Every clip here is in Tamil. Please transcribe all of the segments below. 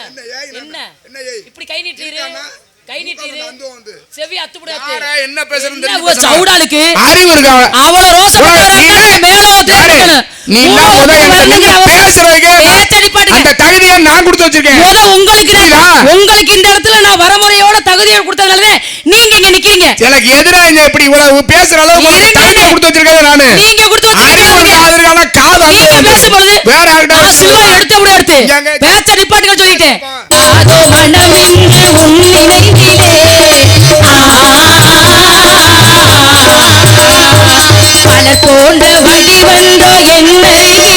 என்ன இப்படி கை நீட்டுறீரு கை நீட்டுறீரு செவி அத்துப்புடாது என்ன பேசுறது சவுடாலுக்கு அறிவு இருக்கா அவ்வளவு ரோசப்பட்டவரா மேல ஒருத்தர் நீ பேசுறதுக்கு அந்த தகுதியை நான் கொடுத்து வச்சிருக்கேன் உங்களுக்கு இந்த இடத்துல நான் வரமுறையோட தகுதியை கொடுத்ததுனால நீங்க இங்க நிக்கிறீங்க எனக்கு எதிரா இங்க இப்படி இவ்வளவு பேசுற அளவுக்கு தகுதியை கொடுத்து வச்சிருக்கேன் நானு நீங்க கொடுத்து வச்சிருக்கீங்க காது நீங்க பேசும்போது வேற யார்கிட்ட சும்மா எடுத்து பேச்ச நிப்பாட்டுங்க சொல்லிட்டேன் அதோ மனமின்று உன் நினைவிலே பலர் போன்ற வழி வந்தோ என்னருகிலே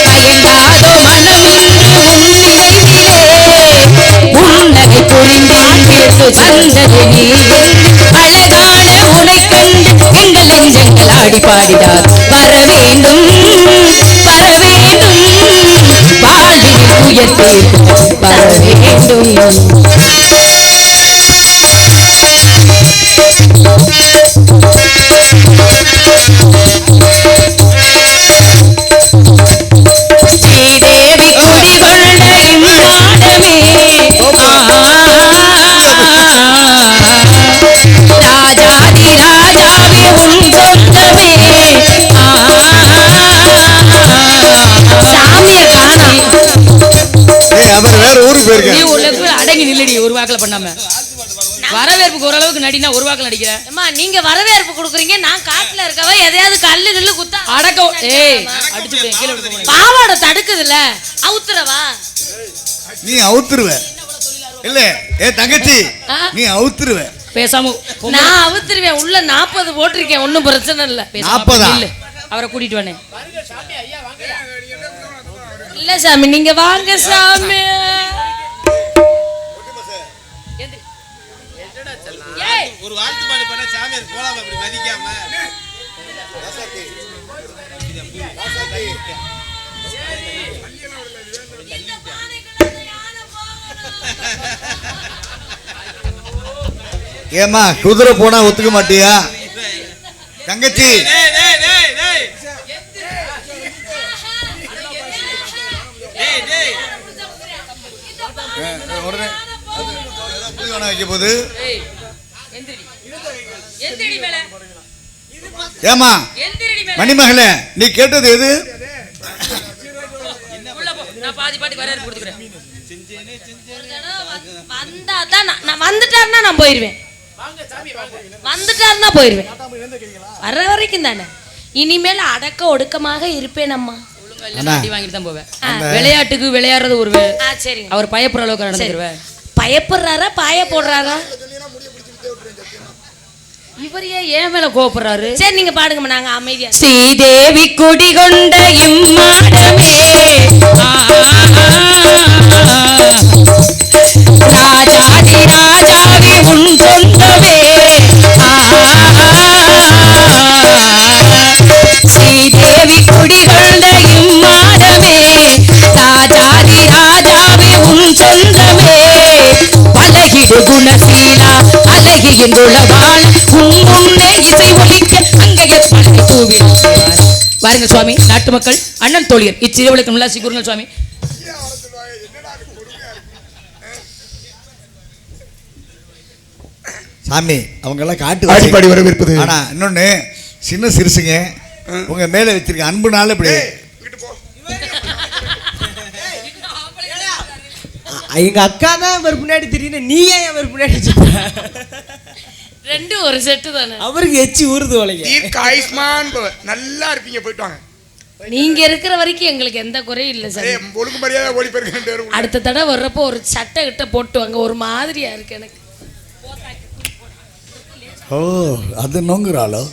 பயங்காதோ மனமின்று உன் நினைவிலே உன்னகை புரிந்தேற்று சந்தது நீ அழகான உனை கண்டு எங்கள் நெஞ்சங்கள் ஆடி பாடினார் வர வேண்டும் வாழ்வில் உயர்த்தே வர வேண்டும் ஸ்ரீதேவி குடிகொண்ட இம்மாடமே ராஜாதி ராஜாவே உன் சொந்தமே சாமிய காணா அவர் வேற ஊருக்கு போயிருக்காரு நீ ஒரு அடங்கி நில்லடி ஒரு வாக்குல பண்ணாம வரவேற்புக்கு ஓரளவுக்கு நடினா ஒரு வாக்குல நடிக்கிறேன் அம்மா நீங்க வரவேற்பு கொடுக்குறீங்க நான் காட்டுல இருக்கவ எதையாவது கல்லு கில்லு குத்தா அடக்க ஏய் அடிச்சுட்டேன் கீழ விட்டு போறேன் பாவாடை தடுக்குதுல அவுத்துறவா நீ அவுத்துருவ இல்ல ஏ தங்கச்சி நீ அவுத்துருவ பேசாம நான் அவுத்துருவேன் உள்ள 40 போட்டிருக்கேன் ஒண்ணும் பிரச்சனை இல்ல 40 இல்ல அவரை கூட்டிட்டு வானே இல்ல சாமி நீங்க வாங்க சாமி ஒரு வாழ்த்து பாடு பண்ண சாமியார் போலாம் அப்படி மதிக்காம ஏமா குதிரை போனா ஒத்துக்க மாட்டியா தங்கச்சி உடனே வைக்க போது ஏமா மணிமகளே நீ கேட்டது எது வந்துட்டாருன்னா நான் போயிருவேன் வந்துட்டாருன்னா போயிருவேன் வர்ற வரைக்கும் தானே இனிமேல் அடக்க ஒடுக்கமாக இருப்பேன் அம்மா வாங்கிட்டு தான் போவேன் விளையாட்டுக்கு விளையாடுறது ஒரு சரி அவர் பயப்படுற அளவுக்கு நடந்துருவேன் பயப்படுறாரா பாய போடுறாரா இவர் ஏன் மேல கோபப்படுறாரு சரி நீங்க பாடுங்க நாங்க அமைதியா ஸ்ரீதேவி குடிகொண்ட இம்மாடமே ராஜாதி ராஜாவே உன் சொந்தமே ஸ்ரீதேவி குடிகொண்ட இம்மாடமே ராஜாதி ராஜாவே உன் சொந்தமே பலகிடு குணசீலா அழகியுள்ளவாள் உன்னை இசை ஒலிக்க அங்கைய பழகி தூவி வாருங்கள் சுவாமி நாட்டு மக்கள் அண்ணன் தோழியர் இச்சிறுவளுக்கு நல்லா சிக்குருங்கள் சுவாமி சாமி அவங்க எல்லாம் காட்டு வரவேற்பது ஆனா இன்னொன்னு சின்ன சிறுசுங்க உங்க மேல வச்சிருக்க அன்புனால இப்படி எங்க அக்கா தான் அவர் முன்னாடி தெரியும் நீ ஏன் அவர் முன்னாடி ரெண்டு ஒரு செட்டு தானே அவருக்கு எச்சி ஊறுது வளைங்க தீர்க்காயுஷ்மான் நல்லா இருப்பீங்க போயிட்டு வாங்க நீங்க இருக்கிற வரைக்கும் எங்களுக்கு எந்த குறையும் இல்ல சார் ஒழுங்கு மரியாதை ஓடி போயிருக்கேன் அடுத்த தடவை வர்றப்போ ஒரு சட்டை கிட்ட போட்டு வாங்க ஒரு மாதிரியா இருக்கு எனக்கு ஓ அது நோங்குறாளோ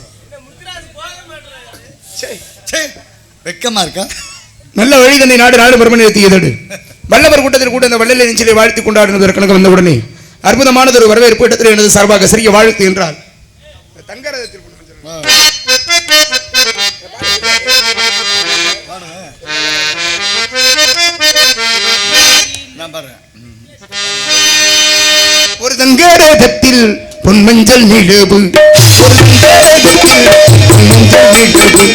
வெக்கமா இருக்கா நல்ல வழி தன்னை நாடு மறுமணி எத்தியதோடு வல்லவர் கூட்டத்தில் கூட இந்த வள்ளலை நெஞ்சிலை வாழ்த்தி கொண்டாடுவதற்கு வந்தவுடனே அற்புதமானது ஒரு வரவேற்பு இடத்தில் எனது சார்பாக சிறிய வாழ்த்து என்றால் தங்கரதத்தில் ஒரு தங்கரதத்தில் பொன்மஞ்சள் நிலவு ஒரு தங்கரதத்தில் பொன்மஞ்சள் நிலவு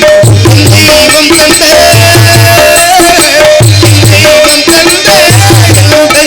தெய்வம் தந்த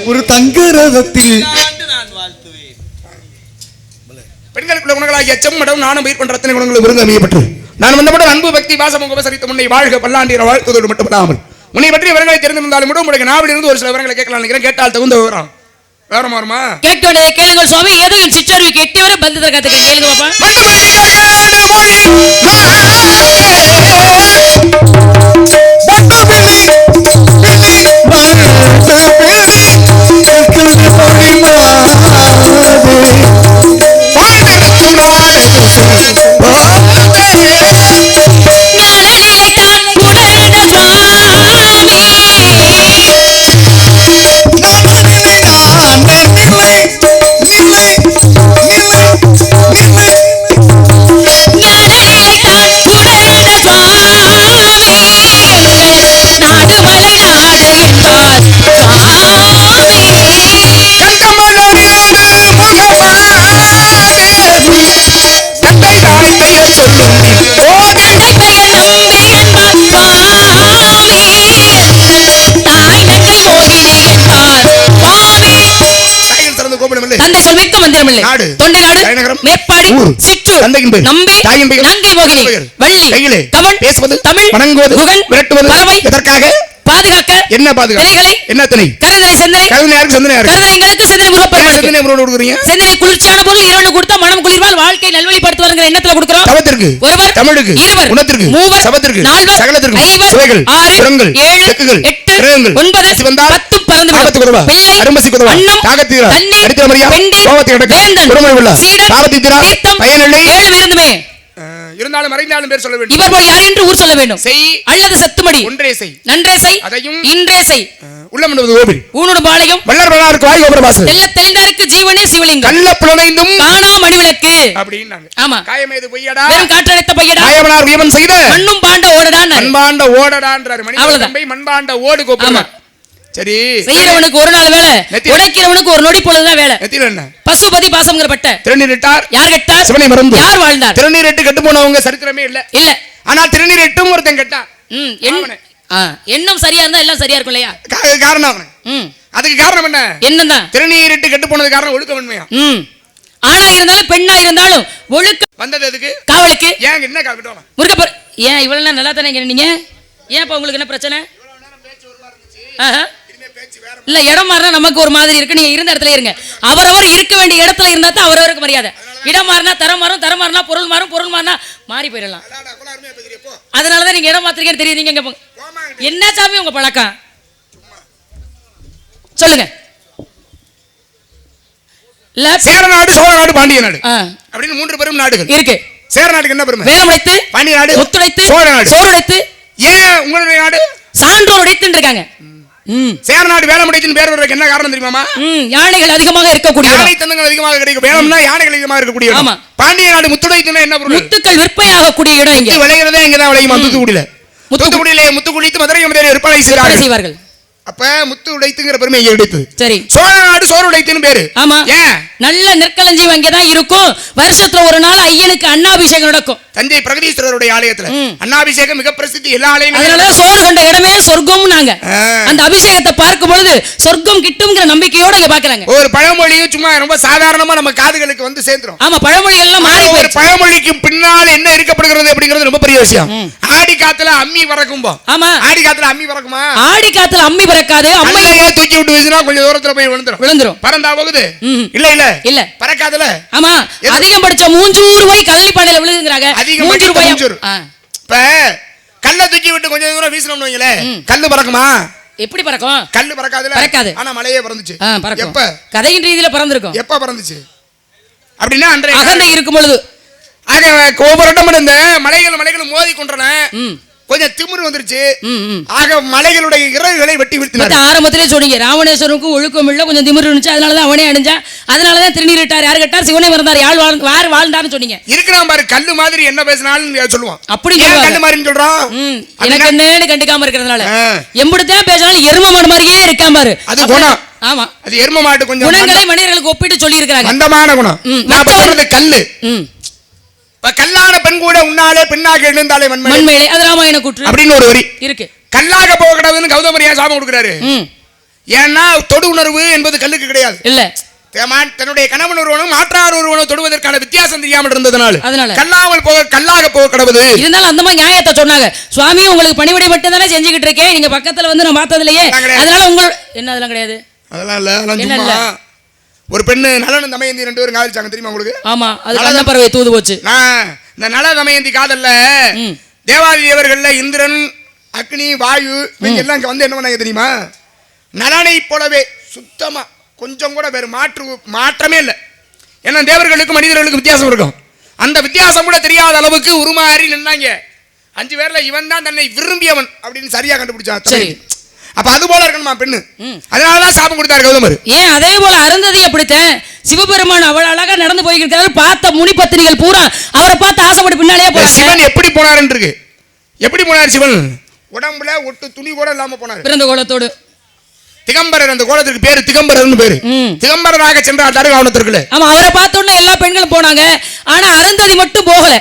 ஒரு தங்க ரதத்தில் நான் வாழ்த்துவேன். பெண்களுக்குள்ள குணங்களாகிய செம்மடம் நானும் பயிர் பண்ற அத்தனை குணங்களும் விருது அமையப்பட்டு நான் வந்தபோது அன்பு பக்தி பாசம் உபசரித்த முன்னை வாழ்க பல்லாண்டியர் வாழ்த்துவதோடு மட்டுமல்லாமல் உன்னை பற்றி விவரங்களை தெரிந்திருந்தாலும் கூட உங்களுக்கு நாவிலிருந்து ஒரு சில விவரங்களை கேட்கலாம் நினைக்கிறேன். கேட்டால் தகுந்த விவரம் வேறமா வருமா? கேட்க வேண்டியதை கேளுங்கள் சுவாமி. ஏதோ என் சிற்றறிவுக்கு எட்டி வரை பந்தத்தை கத்துக்க கேளுங்க பாப்பா. தந்தை சொல் மிக்க மந்திரமில்லை. தொண்டை நாடு மேற்பாடி சிற்றூர் நம்பி நாங்கை மோகினி வள்ளி கையிலே கவன் பேசுவது தமிழ் வணங்குவது குகன் விரட்டுவது பறவை எதற்காக பாதுகாக்க என்ன பாதுகாக்க என்ன திணை கருதலை செந்தனை கருதலை யாருக்கு செந்தனை யாருக்கு கருதலை எங்களுக்கு செந்தனை முகப்பெருமாள் செந்தனை முகப்பெருமாள் கொடுக்குறீங்க. செந்தனை குளிர்ச்சியான பொருள் இரண்டு கொடுத்தா மனம் குளிர்வால் வாழ்க்கை நல்வழிப்படுத்துவார்ங்கற எண்ணத்துல கொடுக்கிறோம். தவத்திற்கு ஒருவர் தமிழுக்கு இருவர் குணத்திற்கு மூவர் சபத்திற்கு நால்வர் சகலத்திற்கு ஐவர் சுவைகள் ஆறு குணங்கள் ஏழு தெக்குகள் எட்டு கிரகங்கள் ஒன்பது சிவந்தார் 10 பறந்து ஆபத்து கொடுவா பிள்ளை அரும்பசி கொடுவா அன்னம் தாகத்தீரா தண்ணி அடித்தர மரியா பெண்டி கோவத்தை அடக்க வேந்தன் பொறுமை உள்ள சீடன் பாவத்திரா தீர்த்தம் பயனில்லை ஏழு விருந்துமே இருந்தாலும் மறைந்தாலும் பேர் சொல்ல வேண்டும். இவர் போய் யார் என்று ஊர் சொல்ல வேண்டும். செய் அல்லது செத்துமடி ஒன்றே செய் நன்றே செய் அதையும் இன்றே செய் உள்ளமனது ஓபில் ஊனோடு பாளையம் வள்ளர் வளாருக்கு வாய் கோபுர வாசல் தெல்ல தெளிந்தாருக்கு ஜீவனே சிவலிங்கம் கள்ள புலனைந்தும் காணா மணிவிளக்கு அப்படினாங்க. ஆமா காயமேது பொய்யடா வெறும் காற்றடைத்த பொய்யடா காயமனார் வீவன் செய்த மண்ணும் பாண்ட ஓடடான் மண்பாண்ட ஓடடான்றார் மணி தம்பை மண்பாண்ட ஓடு கோபுரம். சரி செய்யறவனுக்கு ஒரு நாள் வேலை உடைக்கிறவனுக்கு ஒரு நொடி பொழுதுதான் வேலை. நெத்தில என்ன பசுபதி பாசம்ங்கற பட்ட திருநீரிட்டார் யார் கெட்டார் சிவனை மறந்து யார் வாழ்ந்தார் திருநீரிட்டு கெட்டு போனவங்க சரித்திரமே இல்ல இல்ல. ஆனா திருநீரிட்டும் ஒருத்தன் கெட்டான். எண்ணம் சரியா இருந்தா எல்லாம் சரியா இருக்கும் இல்லையா? காரணம் அவன் அதுக்கு காரணம் என்ன என்னன்னா திருநீரிட்டு கெட்டு போனது காரணம் ஒழுக்கமின்மையா. ஆணா இருந்தாலும் பெண்ணா இருந்தாலும் ஒழுக்க வந்தது எதுக்கு காவலுக்கு. ஏன் என்ன காவலிட்டோம் முருகப்ப ஏன் இவ்வளவு நல்லா தானே நீங்க ஏன் இப்ப உங்களுக்கு என்ன பிரச்சனை? இல்ல இடம் மாறினா நமக்கு ஒரு மாதிரி இருக்கு. நீங்க இருந்த இடத்துல இருங்க. அவரவர் இருக்க வேண்டிய இடத்துல இருந்தா தான் அவரவருக்கு மரியாதை. இடம் மாறினா தரம் மாறும், தரம் மாறினா பொருள் மாறும், பொருள் மாறினா மாறி போயிடலாம். அதனாலதான் நீங்க இடம் மாத்திருக்கேன்னு தெரியுது. நீங்க என்ன சாமி உங்க பழக்கம் சொல்லுங்க. சேர நாடு சோழ நாடு பாண்டிய நாடு அப்படின்னு 3 பெரும் நாடுகள் இருக்கு. சேர நாட்டுக்கு என்ன பெருமை? வேலமுடைத்து பாண்டிய நாடு முத்துடைத்து சோழ நாடு சோறுடைத்து. ஏன் உங்களுடைய நாடு சான்றோர் உடைத்துன்னு இருக்காங்க. சேர நாடு வேலமுடைத்தின் பேர் வர்றதுக்கு என்ன காரணம் தெரியுமா? யானைகள் அதிகமாக இருக்கக்கூடிய யானை தந்தங்கள் அதிகமாக கிடைக்கும். வேலம்னா யானைகள் அதிகமாக இருக்கக்கூடிய இடம். பாண்டிய நாடு முத்துடைத்துனா என்ன பொருள்? முத்துக்கள் விற்பனையாகக்கூடிய இடம். இங்க விளைகிறதே இங்க தான் விளையுமா? தூத்துக்குடியிலே முத்துக்குளித்து மதுரை விற்பனை செய்வார்கள். அப்ப முத்து உடைத்துங்கிற பெருமை இங்க கிடைத்தது. சரி சோழ நாடு சோறு உடைத்துன்னு பேரு. ஆமா ஏன் நல்ல நெற்களஞ்சி அங்கதான் இருக்கும். வருஷத்துல ஒரு நாள் ஐயனுக்கு அன்னாபிஷேகம் நடக்கும். தஞ்சை பிரகதீஸ்வரருடைய ஆலயத்துல அன்னாபிஷேகம் மிக பிரசித்தி. எல்லா ஆலயங்களும் அதனால சோறு கண்ட இடமே சொர்க்கம். நாங்க அந்த அபிஷேகத்தை பார்க்கும் பொழுது சொர்க்கம் கிட்டும்ங்கிற நம்பிக்கையோட இங்க பாக்குறாங்க. ஒரு பழமொழியும் சும்மா ரொம்ப சாதாரணமா நம்ம காதுகளுக்கு வந்து சேர்ந்துரும். ஆமா பழமொழி எல்லாம் மாறி ஒரு பழமொழிக்கு பின்னால் என்ன இருக்கப்படுகிறது அப்படிங்கிறது ரொம்ப பெரிய விஷயம். ஆடி காத்துல அம்மி பறக்கும். ஆமா, ஆடி காத்துல அம்மி பறக்குமா? ஆடி காத்துல அம்மி பறக்காது. அம்மையே தூக்கி விட்டு வீசினா கொஞ்சம் தூரத்துல போய் விழுந்துரும். பறந்தா போகுது? இல்ல இல்ல இல்ல, பறக்காதுல. ஆமா, அதிகம் படிச்ச 300 ரூபாய் கதலி பானையில விழுதுங்கறாங்க. 300 ரூபாய். இப்ப கல்ல தூக்கி விட்டு கொஞ்சம் தூரம் வீசணும்னு வைங்களே, கல்லு பறக்குமா? எப்படி பறக்கும்? கல்லு பறக்காதுல. பறக்காது. ஆனா மலையே பறந்துச்சு. எப்ப? கதையின் ரீதியில பறந்திருக்கும். எப்ப பறந்துச்சு அப்படின்னா அன்றைய அகந்தை இருக்கும் பொழுது. ஆக ஒவ்வொரு இடம் இந்த மலைகள் மோதி கொண்டன. கொஞ்சம் திமிரு வந்துருச்சு. ஆக மலைகளுடைய இறகுகளை வெட்டி வீழ்த்தினார். ஆரம்பத்திலே சொன்னீங்க ராவணேஸ்வரனுக்கு ஒழுக்கம் இல்ல, கொஞ்சம் திமிரு இருந்துச்சு, அதனாலதான் அவனே அடைஞ்சா, அதனாலதான் திருநீரிட்டார். யாரு கேட்டார்? சிவனே மறந்தார். யார் வாழ்ந்தான்னு சொன்னீங்க. இருக்கிறான் பாரு, கல்லு மாதிரி என்ன பேசினாலும் சொல்லுவான். அப்படி கல்லு மாதிரி சொல்றான். எனக்கு என்னன்னு கண்டுக்காம இருக்கிறதுனால எம்புடுதான் பேசினாலும் எரும மாடு மாதிரியே இருக்கான் பாரு. அது குணம். ஆமா, அது எரும மாடு. கொஞ்சம் குணங்களை மனிதர்களுக்கு ஒப்பிட்டு சொல்லி இருக்கிறாங்க. அந்தமான குணம். கல்லு கல்லான பெண் கூட உன்னாலே பெண்ணாக எழுந்தாலே மண்மேலே. அது ராமாயண கூற்று அப்படின்னு ஒரு வரி இருக்கு. கல்லாக போக கூடாதுன்னு கௌதமர் ஏன் சாபம் கொடுக்கிறாரு? ஏன்னா தொடு உணர்வு என்பது கல்லுக்கு கிடையாது. இல்ல, தன்னுடைய கணவன் ஒருவனும் மாற்றார் ஒருவனும் தொடுவதற்கான வித்தியாசம் தெரியாமல் இருந்ததனால கல்லாக போக கடவுது. இருந்தாலும் அந்த மாதிரி நியாயத்தை சொன்னாங்க. சுவாமி உங்களுக்கு பணிவிடை மட்டும் தானே செஞ்சுக்கிட்டு இருக்கேன், நீங்க பக்கத்துல வந்து நான் பார்த்ததில்லையே, அதனால உங்க என்ன அதெல்லாம் கிடையாது. அதெல்லாம் இல்ல. ஒரு பெண்ணு நலன் தமயந்தி 2 பேரும் காதலிச்சாங்க தெரியுமா உங்களுக்கு? ஆமா, அது நல்ல பறவை தூது போச்சு. இந்த நல தமயந்தி காதல்ல தேவாதி தேவர்கள்ல இந்திரன், அக்னி, வாயு இவங்க எல்லாம் இங்க வந்து என்ன பண்ணாங்க தெரியுமா? நலனை போலவே சுத்தமா கொஞ்சம் கூட வேறு மாற்றமே இல்லை. ஏன்னா தேவர்களுக்கும் மனிதர்களுக்கும் வித்தியாசம் இருக்கும். அந்த வித்தியாசம் கூட தெரியாத அளவுக்கு உருமாறி நின்னாங்க. 5 பேர்ல இவன் தான் தன்னை விரும்பியவன் அப்படின்னு சரியா கண்டுபிடிச்சான். சரி, அப்ப அது போல இருக்கணுமா பெண்ணு? அதனாலதான் சாபம் கொடுத்தாரு கௌதமர். ஏன் அதே போல அருந்ததி அப்படித்தான் சிவபெருமான் அவள் அழகா நடந்து போயிருக்கிறாரு. பார்த்த முனி பத்தினிகள் பூரா அவரை பார்த்து ஆசைப்பட்டு பின்னாலே போறாங்க. சிவன் எப்படி போனாருன்னு இருக்கு. எப்படி போனார் சிவன்? உடம்புல ஒட்டு துணி கூட இல்லாம போனார். பிறந்த கோலத்தோடு. திகம்பரர், அந்த கோலத்துக்கு பேரு திகம்பரர்னு பேரு. திகம்பரராக சென்றார் தருகாவனத்திற்குள்ள. ஆமா, அவரை பார்த்த உடனே எல்லா பெண்களும் போனாங்க. ஆனா அருந்ததி மட்டும் போகல.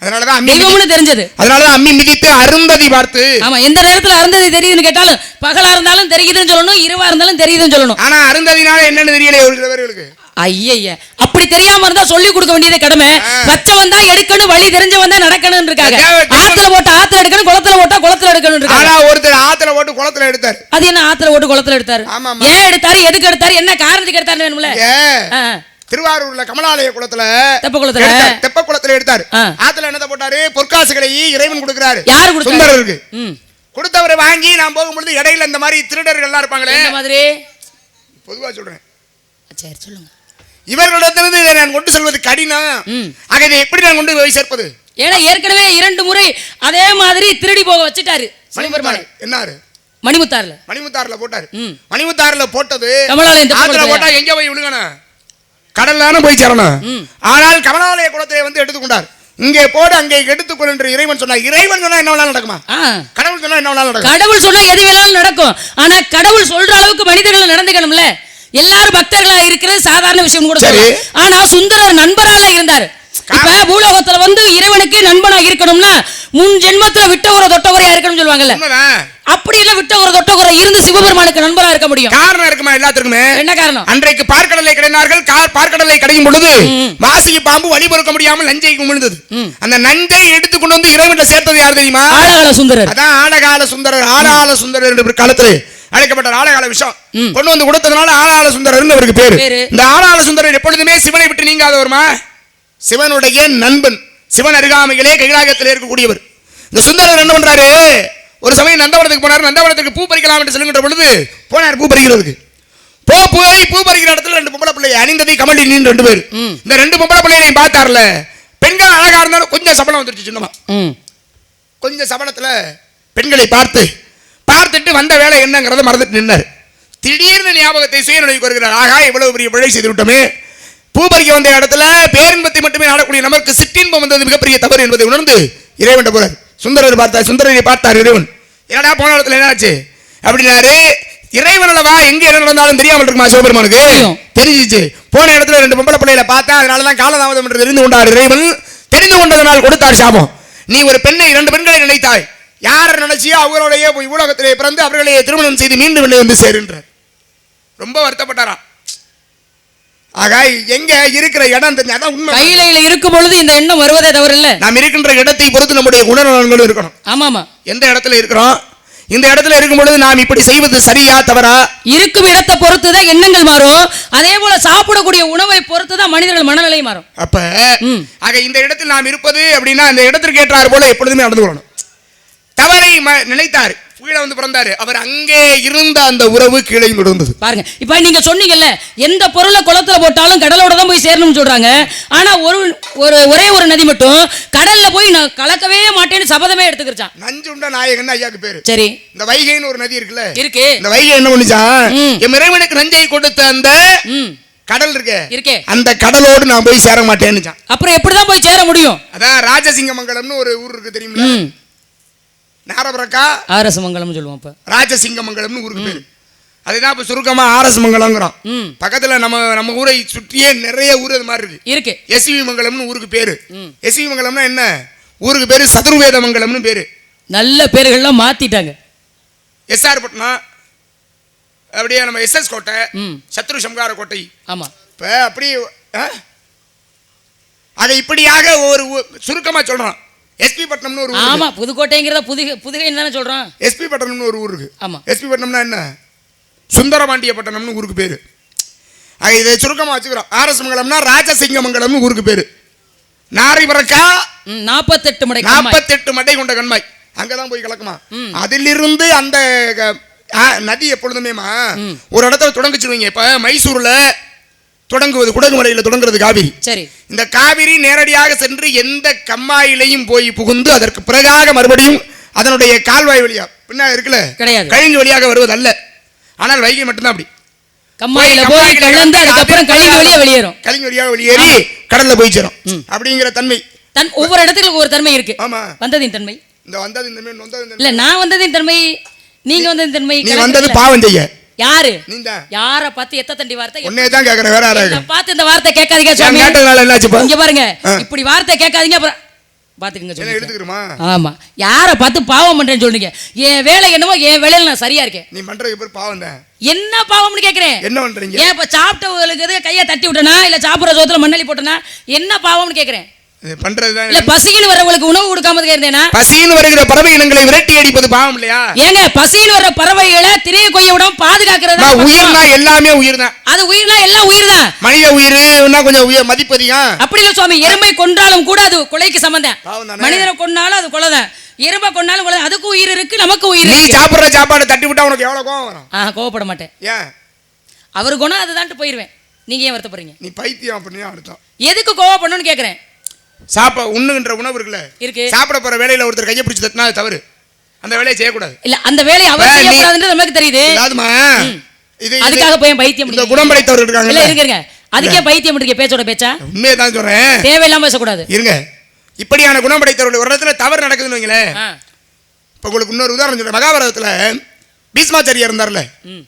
அதனாலதான் அம்மி தெரிஞ்சது. அதனாலதான் அம்மி மிதித்து அருந்ததி பார்த்து. ஆமா, எந்த நேரத்துல அருந்ததி தெரியுதுன்னு கேட்டாலும் பகலா இருந்தாலும் தெரியுதுன்னு சொல்லணும், இரவா இருந்தாலும் தெரியுதுன்னு சொல்லணும். ஆனா அருந்ததினால என்னன்னு தெரியல ஒருவர்களுக்கு. ஐயா, அப்படி தெரியாம இருந்தா சொல்லி கொடுக்க வேண்டியது கடமை. வச்சவன் தான் எடுக்கணும், வழி தெரிஞ்சவன் தான் நடக்கணும் இருக்காங்க. ஆத்துல போட்டு ஆத்துல எடுக்கணும், குளத்துல போட்டா குளத்துல எடுக்கணும் இருக்காங்க. ஆனா ஒருத்தர் ஆத்துல போட்டு குளத்துல எடுத்தாரு. அது என்ன ஆத்துல போட்டு குளத்துல எடுத்தாரு? ஏன் எடுத்தாரு, எதுக்கு எடுத்தாரு, என்ன காரணத்துக்கு எடுத்தாரு வேணும்ல? திருவாரூர்ல கமலாலய குளத்துல தெப்ப குளத்துல எடுத்தாரு. ஆத்துல என்னத போட்டாரு? பொற்காசுகளை இறைவன் கொடுக்கிறாரு. யாரு கொடுத்தாரு? சுந்தரருக்கு. கொடுத்தவரை வாங்கி நான் போகும்போது இடையில இந்த மாதிரி திருடர்கள் எல்லாம் இருப்பாங்களே, இந்த மாதிரி பொதுவா சொல்றேன். சரி சொல்லுங்க. இவர்களிடத்திலிருந்து இதை நான் கொண்டு செல்வது கடினம். ஆக இதை எப்படி நான் கொண்டு போய் சேர்ப்பது? ஏன்னா ஏற்கனவே 2 முறை அதே மாதிரி திருடி போக வச்சுட்டாரு மணிபெருமாள். என்னாரு? மணிமுத்தாறுல போட்டாரு. மணிமுத்தாறுல போட்டது ஆத்துல போட்டா எங்க போய் விழுங்கணும்? கடல்ல போய் சேரணும். ஆனால் கமலாலய குளத்தை வந்து எடுத்துக்கொண்டார். இங்கே போடு அங்கே எடுத்துக்கொள் என்று இறைவன் சொன்னார். இறைவன் சொன்னா என்ன வேணாலும் நடக்குமா? கடவுள் சொன்னா என்ன வேணாலும் நடக்கும். கடவுள் சொன்னா எது வேணாலும் நடக்கும். ஆனா கடவுள் சொல்ற அளவுக்கு மனிதர்கள் நடந்துக்கணும்ல. எல்லாரும் பக்தர்களா இருக்கிறது சாதாரண விஷயம் கூட சொல்லலாம். ஆனா சுந்தரர் நண்பரால இருந்தார். இப்ப பூலோகத்துல வந்து இறைவனுக்கு நண்பனா இருக்கணும்னா முன் ஜென்மத்துல விட்டவரை தொட்டவரையா இருக்கணும்னு சொல்லுவாங்கல்ல. அப்படி இல்ல, விட்டவரை தொட்டவரை இருந்து சிவபெருமானுக்கு நண்பரா இருக்க முடியும். காரணம் இருக்குமா எல்லாத்துக்குமே? என்ன காரணம்? அன்றைக்கு பார்க்கடலை கடைந்தார்கள். பார்க்கடலை கடையும் பொழுது வாசிக்கு பாம்பு வழி பொறுக்க முடியாமல் நஞ்சைக்கு விழுந்தது. அந்த நஞ்சை எடுத்து கொண்டு வந்து இறைவன்ல சேர்த்தது யார் தெரியுமா? ஆழகால சுந்தரர். அதான் ஆழகால சுந்தரர். ஆழகால சுந்தரர் என்ற காலத்துல அழைக்கப்பட்ட ஆழகால விஷயம் கொண்டு வந்து கொடுத்ததுனால ஆழகால சுந்தரர் அவருக்கு பேரு. இந்த ஆழகால சுந்தரர் எப்பொழுதுமே சிவனை விட்டு நீங்காத வருமா? சிவனுடைய நண்பன், சிவன் அருகாமையிலே கைலாயத்தில் இருக்கக்கூடியவர். இந்த சுந்தரர் என்ன பண்றாரு? ஒரு சமயம் நந்தவனத்துக்கு போனார். நந்தவனத்துக்கு பூ பறிக்கலாம் என்று சொல்லுகின்ற பொழுது போனார் பூ பறிக்கிறதுக்கு. பூ பறிக்கிற இடத்துல 2 பொம்பளை பிள்ளை அணிந்ததை கமலி 2 பேர். இந்த 2 பொம்பளை பிள்ளைகளையும் பார்த்தார்ல. பெண்கள் அழகா இருந்தாலும் கொஞ்சம் சபலம் வந்துருச்சு. சின்னமா கொஞ்சம் சபலத்துல பெண்களை பார்த்துட்டு வந்த வேலை என்னங்கிறத மறந்துட்டு நின்னார். திடீர்னு ஞாபகத்தை சுயநினைவுக்கு வருகிறார். ஆகா, இவ்வளவு பெரிய பிழை செய்து விட்டோமே. பூ பறிக்க வந்த இடத்துல பேரின்பத்தை மட்டுமே நாடக்கூடிய நமக்கு சிற்றின்பம் வந்தது மிகப்பெரிய தவறு என்பதை உணர்ந்து இறைவன் போறார். சுந்தரரை பார்த்தார் இறைவன். என்னடா போன இடத்துல என்னாச்சு அப்படின்னாரு. இறைவன் அல்லவா, எங்க என்ன நடந்தாலும் தெரியாமல் இருக்குமா சிவபெருமானுக்கு? தெரிஞ்சிச்சு. போன இடத்துல 2 பொம்பளை பிள்ளைகளை பார்த்தா, அதனாலதான் காலதாமதம் என்று தெரிந்து கொண்டார் இறைவன். தெரிந்து கொண்டதனால் கொடுத்தார் சாபம். நீ ஒரு பெண்ணை 2 பெண்களை நினைத்தாய். யாரை நினைச்சியோ அவர்களோடைய உலகத்திலே பிறந்து அவர்களையே திருமணம் செய்து மீண்டும் வந்து சேருன்றார். ரொம்ப வருத்தப்பட்டாராம். ஆக எங்க இருக்கிற இடம் அதான் உண்மை. கையில இருக்கும் பொழுது இந்த எண்ணம் வருவதே தவறு இல்ல. நாம் இருக்கின்ற இடத்தை பொறுத்து நம்முடைய குணநலன்களும் இருக்கணும். ஆமாமா. எந்த இடத்துல இருக்கிறோம், இந்த இடத்துல இருக்கும் பொழுது நாம் இப்படி செய்வது சரியா தவறா, இருக்கும் இடத்தை பொறுத்துதான் எண்ணங்கள் மாறும். அதே போல சாப்பிடக்கூடிய உணவை பொறுத்துதான் மனிதர்கள் மனநிலை மாறும். அப்ப ஆக இந்த இடத்தில் நாம் இருப்பது அப்படின்னா அந்த இடத்திற்கு ஏற்றாறு போல எப்பொழுதுமே நடந்து கொள்ளணும். தவறை நினைத்தாரு, கீழே வந்து பிறந்தாரு, அவர் அங்கே இருந்த அந்த உறவு கீழே விழுந்தது. பாருங்க, இப்ப நீங்க சொன்னீங்கல்ல எந்த பொருளை குளத்துல போட்டாலும் கடலோட தான் போய் சேரணும்னு சொல்றாங்க. ஆனா ஒரே ஒரு நதி மட்டும் கடல்ல போய் நான் கலக்கவே மாட்டேன்னு சபதமே எடுத்துக்கிச்சான். நஞ்சுண்ட நாயகன் ஐயாக்கு பேரு. சரி, இந்த வைகைன்னு ஒரு நதி இருக்குல்ல, இருக்கு. இந்த வைகை என்ன பண்ணுச்சான், என் இறைவனுக்கு நஞ்சை கொடுத்த அந்த கடல் இருக்கே, அந்த கடலோடு நான் போய் சேர மாட்டேன்னு. அப்புறம் எப்படிதான் போய் சேர முடியும்? அதான் ராஜசிங்கமங்கலம்னு ஒரு ஊர் இருக்கு தெரியுமா, நாரபரக்கா ஆரசமங்கலம் சொல்லுவோம். இப்ப ராஜசிங்கமங்கலம்னு ஊருக்கு பேரு. அதுதான் இப்ப சுருக்கமா ஆரசமங்கலம்ங்கிறோம். பக்கத்துல நம்ம ஊரை சுற்றியே நிறைய ஊர் அது மாதிரி இருக்கு. எஸ்வி மங்கலம்னு ஊருக்கு பேரு. எஸ்வி மங்கலம்னா என்ன ஊருக்கு பேரு, சதுர்வேத மங்கலம்னு பேரு. நல்ல பேர்கள்லாம் மாத்திட்டாங்க. எஸ்ஆர் பட்டினம், அப்படியே நம்ம எஸ்எஸ் கோட்டை, சத்ரு சம்கார கோட்டை. ஆமா, இப்ப அப்படி அதை இப்படியாக ஒரு சுருக்கமா சொல்றோம். எஸ்பி பட்டணம்னு ஒரு ஊர். ஆமா, புதுக்கோட்டைங்கிறத புதுகை தானே சொல்றோம். எஸ்பி பட்டணம்னு ஒரு ஊர் இருக்கு. ஆமா, எஸ்பி பட்டணம்னா என்ன, சுந்தரபாண்டிய பட்டணம்னு ஊருக்கு பேரு. இதை சுருக்கமா வச்சுக்கிறோம். ஆரசமங்கலம்னா ராஜசிங்கமங்கலம்னு ஊருக்கு பேரு. நாரிபரக்கா 48 மடை கொண்ட கண்மாய், அங்கதான் போய் கலக்குமா. அதிலிருந்து அந்த நதி எப்பொழுதுமேமா ஒரு இடத்துல தொடங்கிச்சிருவீங்க. இப்ப மைசூர்ல தொடங்குவது குடகுமலையில தொடங்குறது காவிரி. சரி, இந்த காவிரி நேரடியாக சென்று எந்த கம்மாயிலையும் போய் புகுந்து அதற்கு பிறகாக மறுபடியும் அதனுடைய கால்வாய் வழியா பின்ன இருக்குல்ல கிடையாது, கழிஞ்சு வழியாக வருவது அல்ல. ஆனால் வைகை மட்டும்தான் அப்படி கம்மாயில போய் கலந்து அதுக்கப்புறம் கழிஞ்சு வழியா வெளியேறும். கழிஞ்சு வழியாக வெளியேறி கடல்ல போய் சேரும். அப்படிங்கிற தன்மை ஒவ்வொரு இடத்துக்கு ஒரு தன்மை இருக்கு. ஆமா, வந்ததின் தன்மை, இந்த வந்ததின் தன்மை, நொந்ததின் இல்ல, நான் வந்ததின் தன்மை, நீங்க வந்ததின் தன்மை. நீ வந்தது பாவம் செய்ய. யாரு நீதான்? யார பார்த்து எத்த தண்டி வார்த்தை உன்னைய தான் கேக்குற, வேற யாரா பார்த்து இந்த வார்த்தை கேட்காதீங்க சாமி. கேட்டதால என்னாச்சு பா, இங்க பாருங்க, இப்படி வார்த்தை கேட்காதீங்க. அப்புறம் பாத்துக்கங்க சொல்லுங்க, எடுத்துக்கறமா. ஆமா, யார பார்த்து பாவம் பண்றேன்னு சொல்றீங்க. என் வேலை என்னமோ என் வேலையில நான் சரியா இருக்கேன். நீ பண்றது பேர் பாவம் தான். என்ன பாவம்னு கேக்குறேன். என்ன பண்றீங்க? ஏன் இப்ப சாப்பிட்டவங்களுக்கு கையை தட்டி விட்டனா இல்ல சாப்பிடுற சோத்துல மண்ணலி போட்டனா என்ன பாவம்னு கேக்குறேன். பண்றதுதான் இல்ல, பசின்னு வரவங்களுக்கு உணவு கொடுக்காம இருந்தேனா, பசின்னு வருகிற பறவை இனங்களை விரட்டி அடிப்பது பாவம் இல்லையா? ஏங்க, பசின்னு வர பறவைகளை திரைய கொய்ய விடாம பாதுகாக்கிறது. உயிர்னா எல்லாமே உயிர் தான். அது உயிர்னா எல்லாம் உயிர் தான். மனித உயிர்னா கொஞ்சம் உயிர் மதிப்பதிகம். அப்படி இல்ல சுவாமி, எறும்பை கொன்றாலும் கூட அது கொலைக்கு சம்பந்தம். மனிதனை கொன்னாலும் அது கொலைதான், எறும்பை கொன்னாலும் கொலை. அதுக்கு உயிர் இருக்கு, நமக்கு உயிர் இருக்கு. நீ சாப்பிடுற சாப்பாடு தட்டி விட்டா உனக்கு எவ்வளவு கோவம் வரும்? கோவப்பட மாட்டேன். ஏன்? அவர் குணம் அதுதான் போயிருவேன். நீங்க ஏன் வருத்தப்படுறீங்க? நீ பைத்தியம் அப்படியே அர்த்தம். எதுக்கு கோவப்படணும்னு கேக்குறேன். உண்ணுகின்ற உணவு இருக்குல்ல, இருக்கு. சாப்பிட போற வேலையில ஒருத்தர் கையை பிடிச்சு தட்டினா அது தவறு. அந்த வேலையை செய்யக்கூடாது. இல்ல, அந்த வேலையை அவர் செய்யக்கூடாதுன்றது நமக்கு தெரியுது. இது அதுக்காக போய் பைத்தியம் இந்த குணம் படைத்தவர்கள் இருக்காங்க. இல்ல இருங்க, அதுக்கே பைத்தியம் இருக்கே பேச்சோட பேச்சா. உண்மையை தான் சொல்றேன், தேவையில்லாம பேசக்கூடாது. இருங்க, இப்படியான குணம் படைத்தவர்கள் ஒரு இடத்துல தவறு நடக்குதுன்னு வைங்களேன். இப்ப உங்களுக்கு இன்னொரு உதாரணம் சொல்றேன். மகாபாரதத்துல பீஷ்மாச்சாரியார் இருந்தார்ல,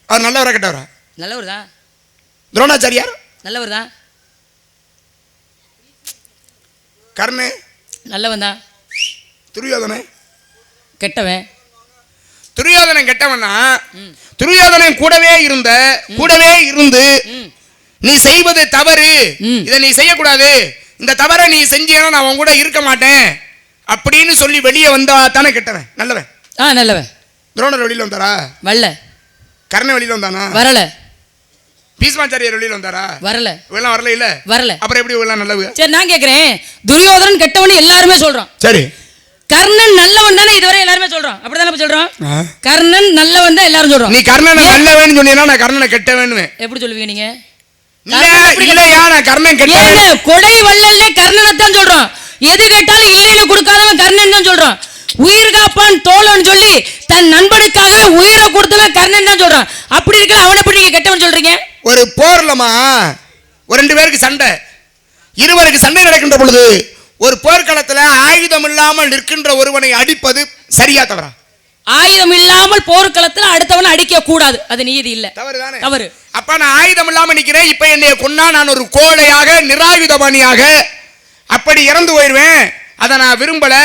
அவர் நல்லவரா கெட்டவரா? நல்லவர் தான். துரோணாச்சாரியார் நல்லவர் தான். கர்ணே நல்லவன் தான். துரியோதனன் கெட்டவன். துரியோதனன் கெட்டவனா? துரியோதனன் கூடவே இருந்து நீ செய்வது தவறு, இதை நீ செய்யக்கூடாது, இந்த தவறை நீ செஞ்சேன்னா நான் உன் கூட இருக்க மாட்டேன் அப்படின்னு சொல்லி வெளியே வந்தா தானே கெட்டவன். நல்லவன். நல்லவன். துரோணர் வெளியில வந்தாரா? வரல. கர்ணன் வெளியில வந்தானா? வரல. பீஷ்மாச்சாரியார் வெளியில வந்தாரா? வரல. இவெல்லாம் வரல. இல்ல வரல. அப்புறம் எப்படி இவெல்லாம் நல்லவங்க? சரி, நான் கேக்குறேன், துரியோதனன் கெட்டவன் எல்லாருமே சொல்றோம். சரி, கர்ணன் நல்லவன் தானே இதுவரை எல்லாருமே சொல்றோம். அப்படிதானே சொல்றோம். கர்ணன் நல்லவன் தான் எல்லாரும் சொல்றோம். நீ கர்ணனை நல்லவன் சொன்னீனா நான் கர்ணனை கெட்டவன் எப்படி சொல்லுவீங்க நீங்க? இல்லையா, நான் கர்ணன் கெட்டவன். கொடை வள்ளல்ல கர்ணனை தான் சொல்றோம். எது கேட்டாலும் ஈரேல கொடுக்காதவன் கர்ணன் தான் சொல்றோம். உயிர் காப்பான் தோழன் சொல்லி தன் நண்பனுக்காக உயிரை கொடுத்தவன் கர்ணன் தான் சொல்றான். அப்படி இருக்கல அவனை எப்படி நீங்க கெட்டவன் சொல்றீங்க? ஒரு போர்லமா ஒரு 2 பேருக்கு சண்டை, இருவருக்கு சண்டை நடக்கின்ற பொழுது ஒரு போர்க்களத்துல ஆயுதம் இல்லாமல் நிற்கின்ற ஒருவனை அடிப்பது சரியா தவறா? ஆயுதம் இல்லாமல் போர்க்களத்துல அடுத்தவனை அடிக்க கூடாது, அது நீதி இல்ல, தவறுதானே? தவறு. அப்ப நான் ஆயுதம் இல்லாம நிக்கிறேன், இப்ப என்னைய கொன்னா நான் ஒரு கோழையாக நிராயுதபாணியாக அப்படி இறந்து போயிருவேன். அதை நான் விரும்பல.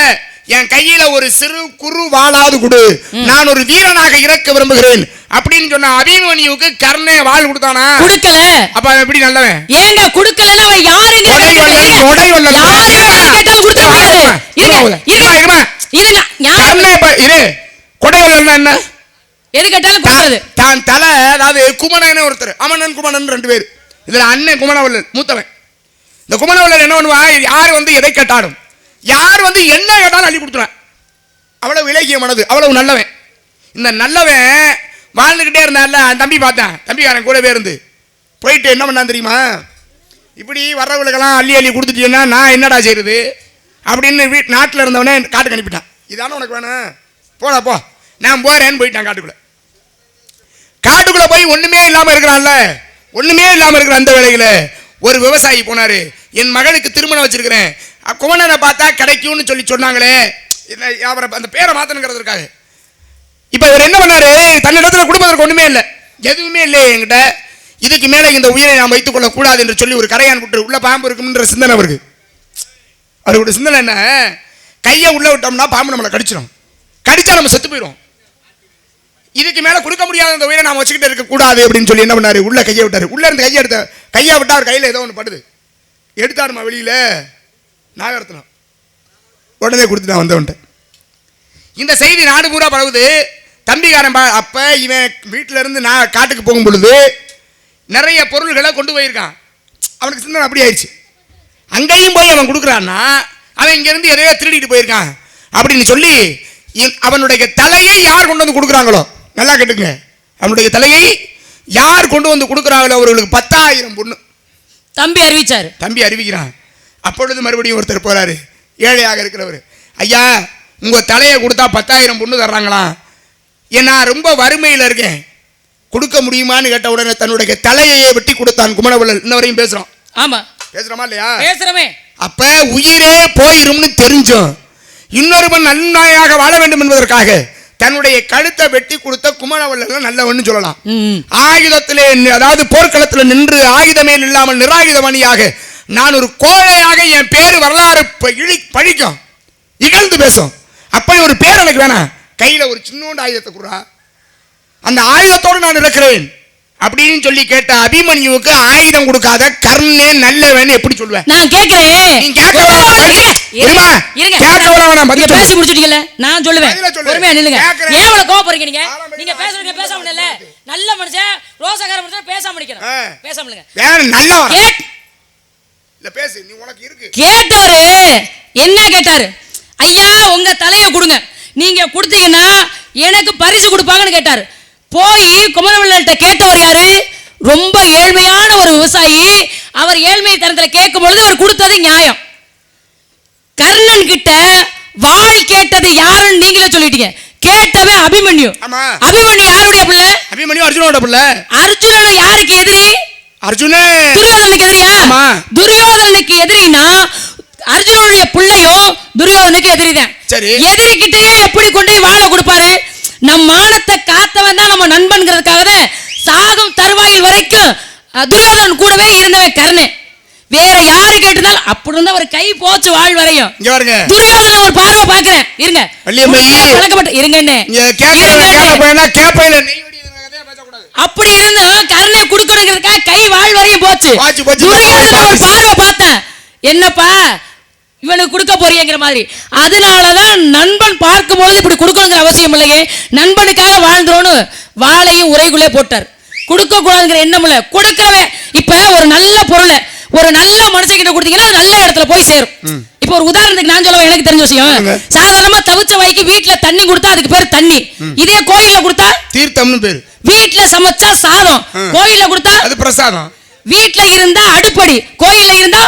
என் கையில ஒரு சிறு குறு வாளாவது கொடு, நான் ஒரு வீரனாக இறக்க விரும்புகிறேன் அப்படின்னு சொன்ன அபிமன்யுவுக்கு கர்ணே வாழ் கொடுத்தானா? கொடுக்கல. அப்ப அவன் எப்படி நல்லவன்? ஏங்க கொடுக்கலன்னா அவன் யாருங்க? கொடைவள்ளல் கேட்டாலும் கொடுத்து கொடைவள்ளல்னா என்ன? எது கேட்டாலும் கொடுக்கிறது. தான் தலை, அதாவது குமணன் ஒருத்தர், அமனன் குமணன் 2 பேர். இதுல அண்ணன் குமணவள்ளல் மூத்தவன். இந்த குமணவள்ளல் என்ன பண்ணுவா, யார் வந்து எதை கேட்டாலும், யார் வந்து என்ன கேட்டாலும் அள்ளி கொடுத்துருவான். அவ்வளவு இலக்கிய மனது, அவ்வளவு நல்லவன். இந்த நல்லவன் வாழ்ந்துகிட்டே இருந்தான்ல, தம்பி பார்த்தேன், தம்பிக்காரன் கூடவே இருந்து போயிட்டு என்ன பண்ணான் தெரியுமா, இப்படி வர்றவங்களுக்கெல்லாம் அள்ளி அள்ளி கொடுத்துட்டீங்கன்னா நான் என்னடா செய்யறது அப்படின்னு நாட்டில் இருந்தவனே காட்டுக்கு அனுப்பிட்டான். இதானே உனக்கு வேணும், போடா போ, நான் போறேன்னு போயிட்டான் காட்டுக்குள்ள. காட்டுக்குள்ள போய் ஒண்ணுமே இல்லாம இருக்கிறான்ல, ஒண்ணுமே இல்லாம இருக்கிற அந்த வேலையில ஒரு விவசாயி போனாரு, என் மகளுக்கு திருமணம் வச்சிருக்கிறேன், குமணனை பார்த்தா கிடைக்கும்னு சொல்லி சொன்னாங்களே, அவரை அந்த பேரை மாத்தணுங்கிறதுக்காக. இப்ப இவர் என்ன பண்ணாரு, தன்னிடத்துல குடும்பத்திற்கு ஒண்ணுமே இல்லை, எதுவுமே இல்லை என்கிட்ட, இதுக்கு மேல இந்த உயிரை நாம் வைத்துக் கொள்ள கூடாது என்று சொல்லி ஒரு கரையான் விட்டு உள்ள பாம்பு இருக்குன்ற சிந்தனை அவருக்கு. அவருடைய சிந்தனை என்ன, கையை உள்ள விட்டோம்னா பாம்பு நம்மளை கடிச்சிடும், கடிச்சா நம்ம செத்து போயிடும், இதுக்கு மேல கொடுக்க முடியாத இந்த உயிரை நாம வச்சுக்கிட்டு இருக்க கூடாது அப்படின்னு சொல்லி என்ன பண்ணாரு, உள்ள கையை விட்டாரு. உள்ள இருந்து கையை விட்டா அவர் கையில ஏதோ ஒன்று படுது, எடுத்தாருமா வெளியில நாகரத்னம், உடனே கொடுத்து நான் வந்தவன்ட்ட. இந்த செய்தி நாடு பூரா பரவுது. தம்பிக்காரன் அப்ப இவன் வீட்டில இருந்து நான் காட்டுக்கு போகும் பொழுது நிறைய பொருள்களை கொண்டு போயிருக்கான். அவனுக்கு சிந்தனை அப்படி ஆயிடுச்சு, அங்கேயும் போய் அவன் கொடுக்குறான்னா அவன் இங்க இருந்து எதையோ திருடிட்டு போயிருக்கான் அப்படின்னு சொல்லி அவனுடைய தலையை யார் கொண்டு வந்து கொடுக்குறாங்களோ, நல்லா கேட்டுங்க, அவனுடைய தலையை யார் கொண்டு வந்து கொடுக்குறாங்களோ அவர்களுக்கு 10,000 பொண்ணு தம்பி அறிவிச்சாரு. தம்பி அறிவிக்கிறான். அப்பொழுது மறுபடியும் ஒருத்தர் போறாரு, ஏழையாக இருக்கிறவர், ஐயா உங்க தலையை கொடுத்தா 10,000 பொண்ணு தர்றாங்களா, ஏன்னா ரொம்ப வறுமையில் இருக்கேன், கொடுக்க முடியுமான்னு கேட்ட உடனே தன்னுடைய தலையையே வெட்டி கொடுத்தான் குமணவள்ளல். இன்னவரையும் பேசுறோம். ஆமா பேசுறோமா இல்லையா? பேசுறமே. அப்ப உயிரே போயிரும்னு தெரிஞ்சும் இன்னொருவன் நன்மையாக வாழ வேண்டும் என்பதற்காக தன்னுடைய கழுத்தை வெட்டி கொடுத்த குமணவள்ளல் நல்லவன்னு சொல்லலாம். ஆயுதத்திலே, அதாவது போர்க்களத்தில் நின்று ஆயுதமே இல்லாமல் நிராயுதமணியாக நான் ஒரு கோழையாக என் பேரு வரலாறு பழிக்கும், இகழ்ந்து பேசும், அப்படி ஒரு பேர் எனக்கு வேணாம், கையில ஒரு சின்னோண்டு ஆயுதத்தை கொடுறா, அந்த ஆயுதத்தோடு நான் இருக்கிறேன் அப்படின்னு சொல்லி கேட்ட அபிமன்யுவுக்கு ஆயுதம் கொடுக்காத கர்ணே நல்லவன் எப்படி சொல்லுவேன்? நான் கேக்குறேன், நீங்க பேசி முடிச்சிட்டீங்கல, நான் சொல்லுவேன், பொறுமையா நில்லுங்க. ஏன் இவ்வளவு கோவப்படுறீங்க நீங்க? நீங்க பேசுறீங்க, பேசாம இல்ல, நல்ல மனுஷன் ரோசகார மனுஷன் பேசாம நிக்கணும், பேசாம இல்லங்க, வேற நல்லவன் இல்ல பேசு, நீ உனக்கு இருக்கு. கேட்டாரு, என்ன கேட்டாரு, ஐயா உங்க தலையை கொடுங்க, நீங்க கொடுத்தீங்கன்னா எனக்கு பரிசு கொடுப்பாங்கன்னு கேட்டாரு. போய் குமரவள்ளல்கிட்ட கேட்டவர் யாரு, ரொம்ப ஏழ்மையான ஒரு விவசாயி. அவர் ஏழ்மை தரத்துல கேட்கும் பொழுது அவர் கொடுத்தது நியாயம். கர்ணன் கிட்ட வாழ் கேட்டது யாருன்னு நீங்களே சொல்லிட்டீங்க, கேட்டவன் அபிமன்யு. அபிமன்யு யாருடைய பிள்ளை? அபிமன்யு அர்ஜுனோட பிள்ளை. அர்ஜுனன் யாருக்கு எதிரி? அர்ஜுனன் துரியோதனுக்கு எதிரியா? துரியோதனுக்கு எதிரினா அர்ஜுனனுடைய பிள்ளையும் துரியோதனுக்கு எதிரிதான். எதிரி கிட்டயே எப்படி கொண்டு வாழ கொடுப்பாரு? நம் மானத்தை காத்தவன் தான் நம்ம நண்பன்கிறதுக்காக சாகும் தருவாயில் வரைக்கும் துரியோதனன் கூடவே இருந்தவன் கர்ணன். வேற யாரு கேட்டிருந்தாலும் அப்படி இருந்தா ஒரு கை போச்சு வாழ் வரையும். துரியோதன ஒரு பார்வை பாக்குறேன், இருங்க இருங்க, அப்படி இருந்தும் கர்ணனை குடுக்கணுங்கிறதுக்காக கை வாழ் வரையும் போச்சு. துரியோதன ஒரு பார்வை பார்த்தேன், என்னப்பா இவனுக்கு கொடுக்க போறீங்கிற மாதிரி. அதனாலதான் நண்பன் பார்க்கும்போது இப்படி கொடுக்கணுங்கிற அவசியம் இல்லையே, நண்பனுக்காக வாழ்ந்துறோன்னு வாழையும் உரைக்குள்ளே போட்டார். கொடுக்க கூடாதுங்கிற எண்ணம் இல்ல, கொடுக்கவே. இப்ப ஒரு நல்ல பொருளை ஒரு நல்ல மனுஷங்கிட்ட கொடுத்தீங்கன்னா அது நல்ல இடத்துல போய் சேரும். இப்ப ஒரு உதாரணத்துக்கு நான் சொல்லுவேன், எனக்கு தெரிஞ்ச விஷயம், சாதாரணமா தவிச்ச வாய்க்கு வீட்டுல தண்ணி கொடுத்தா அதுக்கு பேர் தண்ணி, இதே கோயில கொடுத்தா தீர்த்தம்னு பேரு. வீட்டுல சமைச்சா சாதம், கோயில கொடுத்தா அது பிரசாதம். வீட்டுல இருந்தா அடுப்படி, கோயில இருந்தா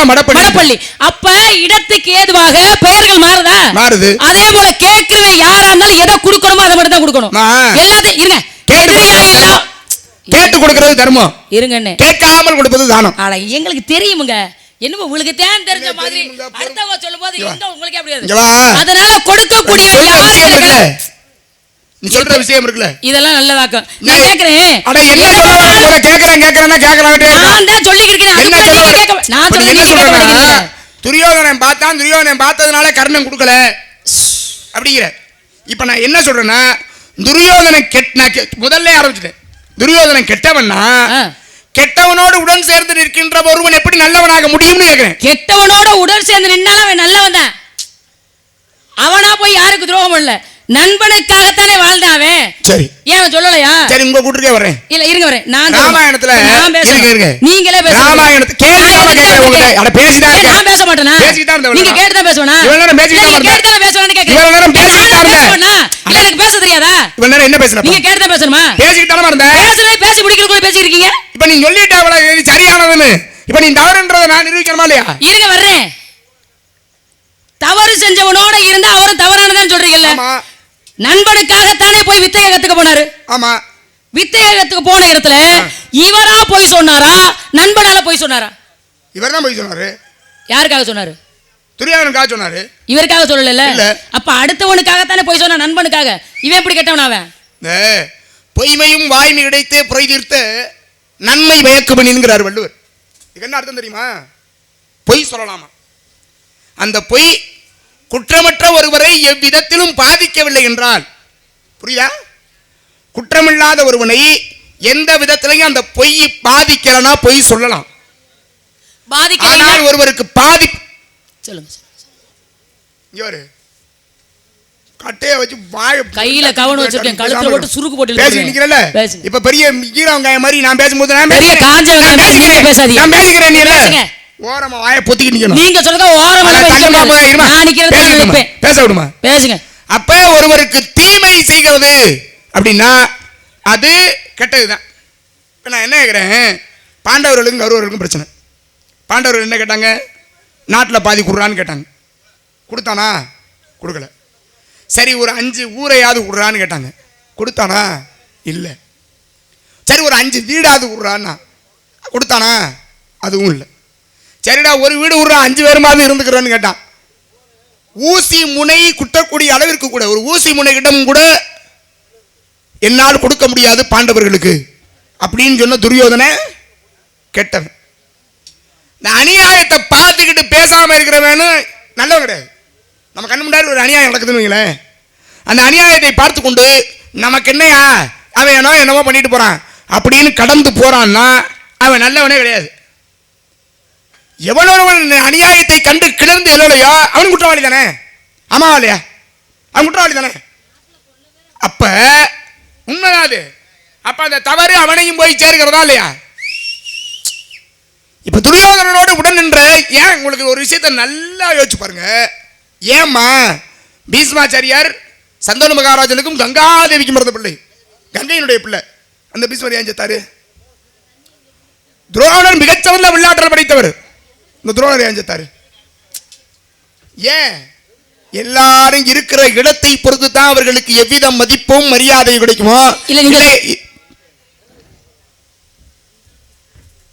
மடப்பள்ளி. அப்ப இடத்துக்கு ஏதுவாக பெயர்கள் மாறுதா? மாறுது. அதே போல கேட்கிறவன் யாரா இருந்தாலும் எதை கொடுக்கணுமோ அதை மட்டும் தான் கொடுக்கணும். எல்லாத்தையும் இருங்க, கேட்டு கொடுக்கிறது தர்மம், இருங்க, கேட்காமல் கொடுப்பது தானம். ஆனா எங்களுக்கு தெரியுமுங்க, என்னமோ உங்களுக்கு தேன் தெரிஞ்ச மாதிரி அடுத்தவங்க சொல்லும் போது உங்களுக்கு அப்படியே. அதனால கொடுக்கக்கூடிய நீ சொல்ற விஷயம் இருக்குல்ல, இதெல்லாம் நல்லதாக்கும். நான் கேக்குறேன், அட என்ன சொல்ற, நான் தான் சொல்லிட்டு இருக்கேன். நான் என்ன சொல்றேன், துரியோதனன் பார்த்ததுனால கர்ணன் கொடுக்கல அப்படிங்கிற. இப்ப நான் என்ன சொல்றேன்னா, துரியோதனன் முதல்ல ஆரம்பிச்சிட்டேன். துரியோதனன் கெட்டவன்னா கெட்டவனோடு உடன் சேர்ந்து நிற்கின்ற ஒருவன் எப்படி நல்லவனாக முடியும்னு கேட்கிறேன். கெட்டவனோட உடன் சேர்ந்து நின்னாலும் அவன் நல்லவன் தான். அவனா போய் யாருக்கு துரோகம் பண்ணல, நண்பனுக்காகத்தானே வாழ்ந்தான் அவன். சரி, ஏன் சொல்லலையா? சரி, உங்க கூட்டுக்கே வரேன். இல்ல இருங்க வரேன். நான் ராமாயணத்துல நீங்களே பேசுங்க. ராமாயணத்துல பேசிதான் நான் பேச மாட்டேனா? நீங்க கேட்டு தான் பேசுவேனா? கேட்டு தான் பேசுவேன்னு கேக்குறேன். இல்ல எனக்கு பேச தெரியாதா? இவ்வளவு நேரம் என்ன பேசுற? நீங்க கேட்டு தான் பேசணுமா? பேசிட்டு தானே இருந்தேன். பேசுறே பேசி முடிக்கிறதுக்குள்ள பேசி இருக்கீங்க. இப்ப நீ சொல்லிட்ட அவளை சரியானதுன்னு. இப்ப நீ தவறுன்றதை நான் நிரூபிக்கணுமா இல்லையா? இருங்க வர்றேன். தவறு செஞ்சவனோட இருந்தா அவரும் தவறானதான் சொல்றீங்கல்ல. நண்பனுக்காகத்தானே போய் வித்தையை கத்துக்க போனாரு. ஆமா, வித்தையை கத்துக்க போன இடத்துல இவரா போய் சொன்னாரா, நண்பனால போய் சொன்னாரா? இவர் தான் போய் சொன்னாரு. யாருக்காக சொன்னாரு? துரியோதனுக்காக சொன்னாரு. இவருக்காக சொல்லல. அப்ப அடுத்தவனுக்காகத்தானே போய் சொன்னா, நண்பனுக்காக. இவன் எப்படி கெட்டவன் அவன்? பொய்மையும் வாய்மை கிடைத்து புரை தீர்த்த நன்மை மயக்குவன் என்கிறார் வள்ளுவர். இது என்ன அர்த்தம் தெரியுமா? பொய் சொல்லலாமா? அந்த பொய் குற்றமற்ற ஒருவரை எவ்விதத்திலும் பாதிக்கவில்லை என்றால், புரியுதா? குற்றமில்லாத ஒருவனை எந்த விதத்திலையும் அந்த பொய் பாதிக்கலனா பொய் சொல்லலாம். ஆனால் ஒருவருக்கு சொல்லுங்க கட்டைய வச்சு கையில கவனம் வச்சிருக்கேன், கழுத்துல போட்டு சுருக்கு போட்டு பேசி நிக்கிறல. இப்ப பெரிய கீரவங்காய மாதிரி நான் பேசும்போது நான் பெரிய காஞ்ச வெங்காயம் பேசாதீங்க. நான் பேசிக்கிறேன். நீ பேசுங்க. ஓரமா வாயை பொத்திக்கிட்டு நிக்கணும். நீங்க சொல்றத ஓரமா நான் நிக்கிறேன். பேச விடுமா? பேசுங்க. அப்ப ஒருவருக்கு தீமை செய்கிறது அப்படின்னா அது கெட்டதுதான். இப்ப நான் என்ன கேட்கிறேன், பாண்டவர்களுக்கும் கௌரவர்களுக்கும் பிரச்சனை. பாண்டவர்கள் என்ன கேட்டாங்க? நாட்டில் பாதி கொடுறான்னு கேட்டாங்க. கொடுத்தானா? கொடுக்கல. சரி, ஒரு 5 ஊரையாவது விடுறான்னு கேட்டாங்க. கொடுத்தானா? இல்லை. சரி, ஒரு 5 வீடாவது விடுறான்னா கொடுத்தானா? அதுவும் இல்லை. சரிடா, ஒரு வீடு விடுறா, 5 பேருமாவது இருந்துக்கிறோன்னு கேட்டான். ஊசி முனை குட்டக்கூடிய அளவிற்கு கூட ஒரு ஊசி முனை இடம் கூட என்னால் கொடுக்க முடியாது பாண்டவர்களுக்கு அப்படின்னு சொன்ன துரியோதன கெட்டவன். இந்த அநியாயத்தை பார்த்துக்கிட்டு பேசாம இருக்கிறவனு நல்லவன் கிடையாது. நம்ம கண்ணு முன்னாடி ஒரு அநியாயம் நடக்குதுன்னு வைங்களேன், அந்த அநியாயத்தை பார்த்து கொண்டு நமக்கு என்னையா அவன் என்னவோ பண்ணிட்டு போறான் அப்படின்னு கடந்து போறான்னா அவன் நல்லவனே கிடையாது. எவனொருவன் அநியாயத்தை கண்டு கிளர்ந்து எழலையோ அவன் குற்றவாளி தானே. ஆமாவா இல்லையா? அவன் குற்றவாளி தானே. அப்ப உண்மைதான் அது. அப்ப அந்த தவறு அவனையும் போய் சேர்க்கிறதா இல்லையா? இப்ப துரியோதனனோடு உடன் நின்ற ஏன் உங்களுக்கு ஒரு விஷயத்தை நல்லா யோசிச்சு பாருங்க. ஏம்மா பீஷ்மாச்சாரியார் சந்தனு மகாராஜனுக்கும் கங்காதேவிக்கும் பிறந்த பிள்ளை, கங்கையினுடைய பிள்ளை. அந்த பீஷ்மர் ஏன் செத்தாரு? துரோணர் மிகச்சிறந்த விளையாட்டல் படைத்தவர். இந்த துரோணர் ஏன் செத்தாரு? ஏன்? எல்லாரும் இருக்கிற இடத்தை பொறுத்து தான் அவர்களுக்கு எவ்வித மதிப்பும் மரியாதையும் கிடைக்குமோ.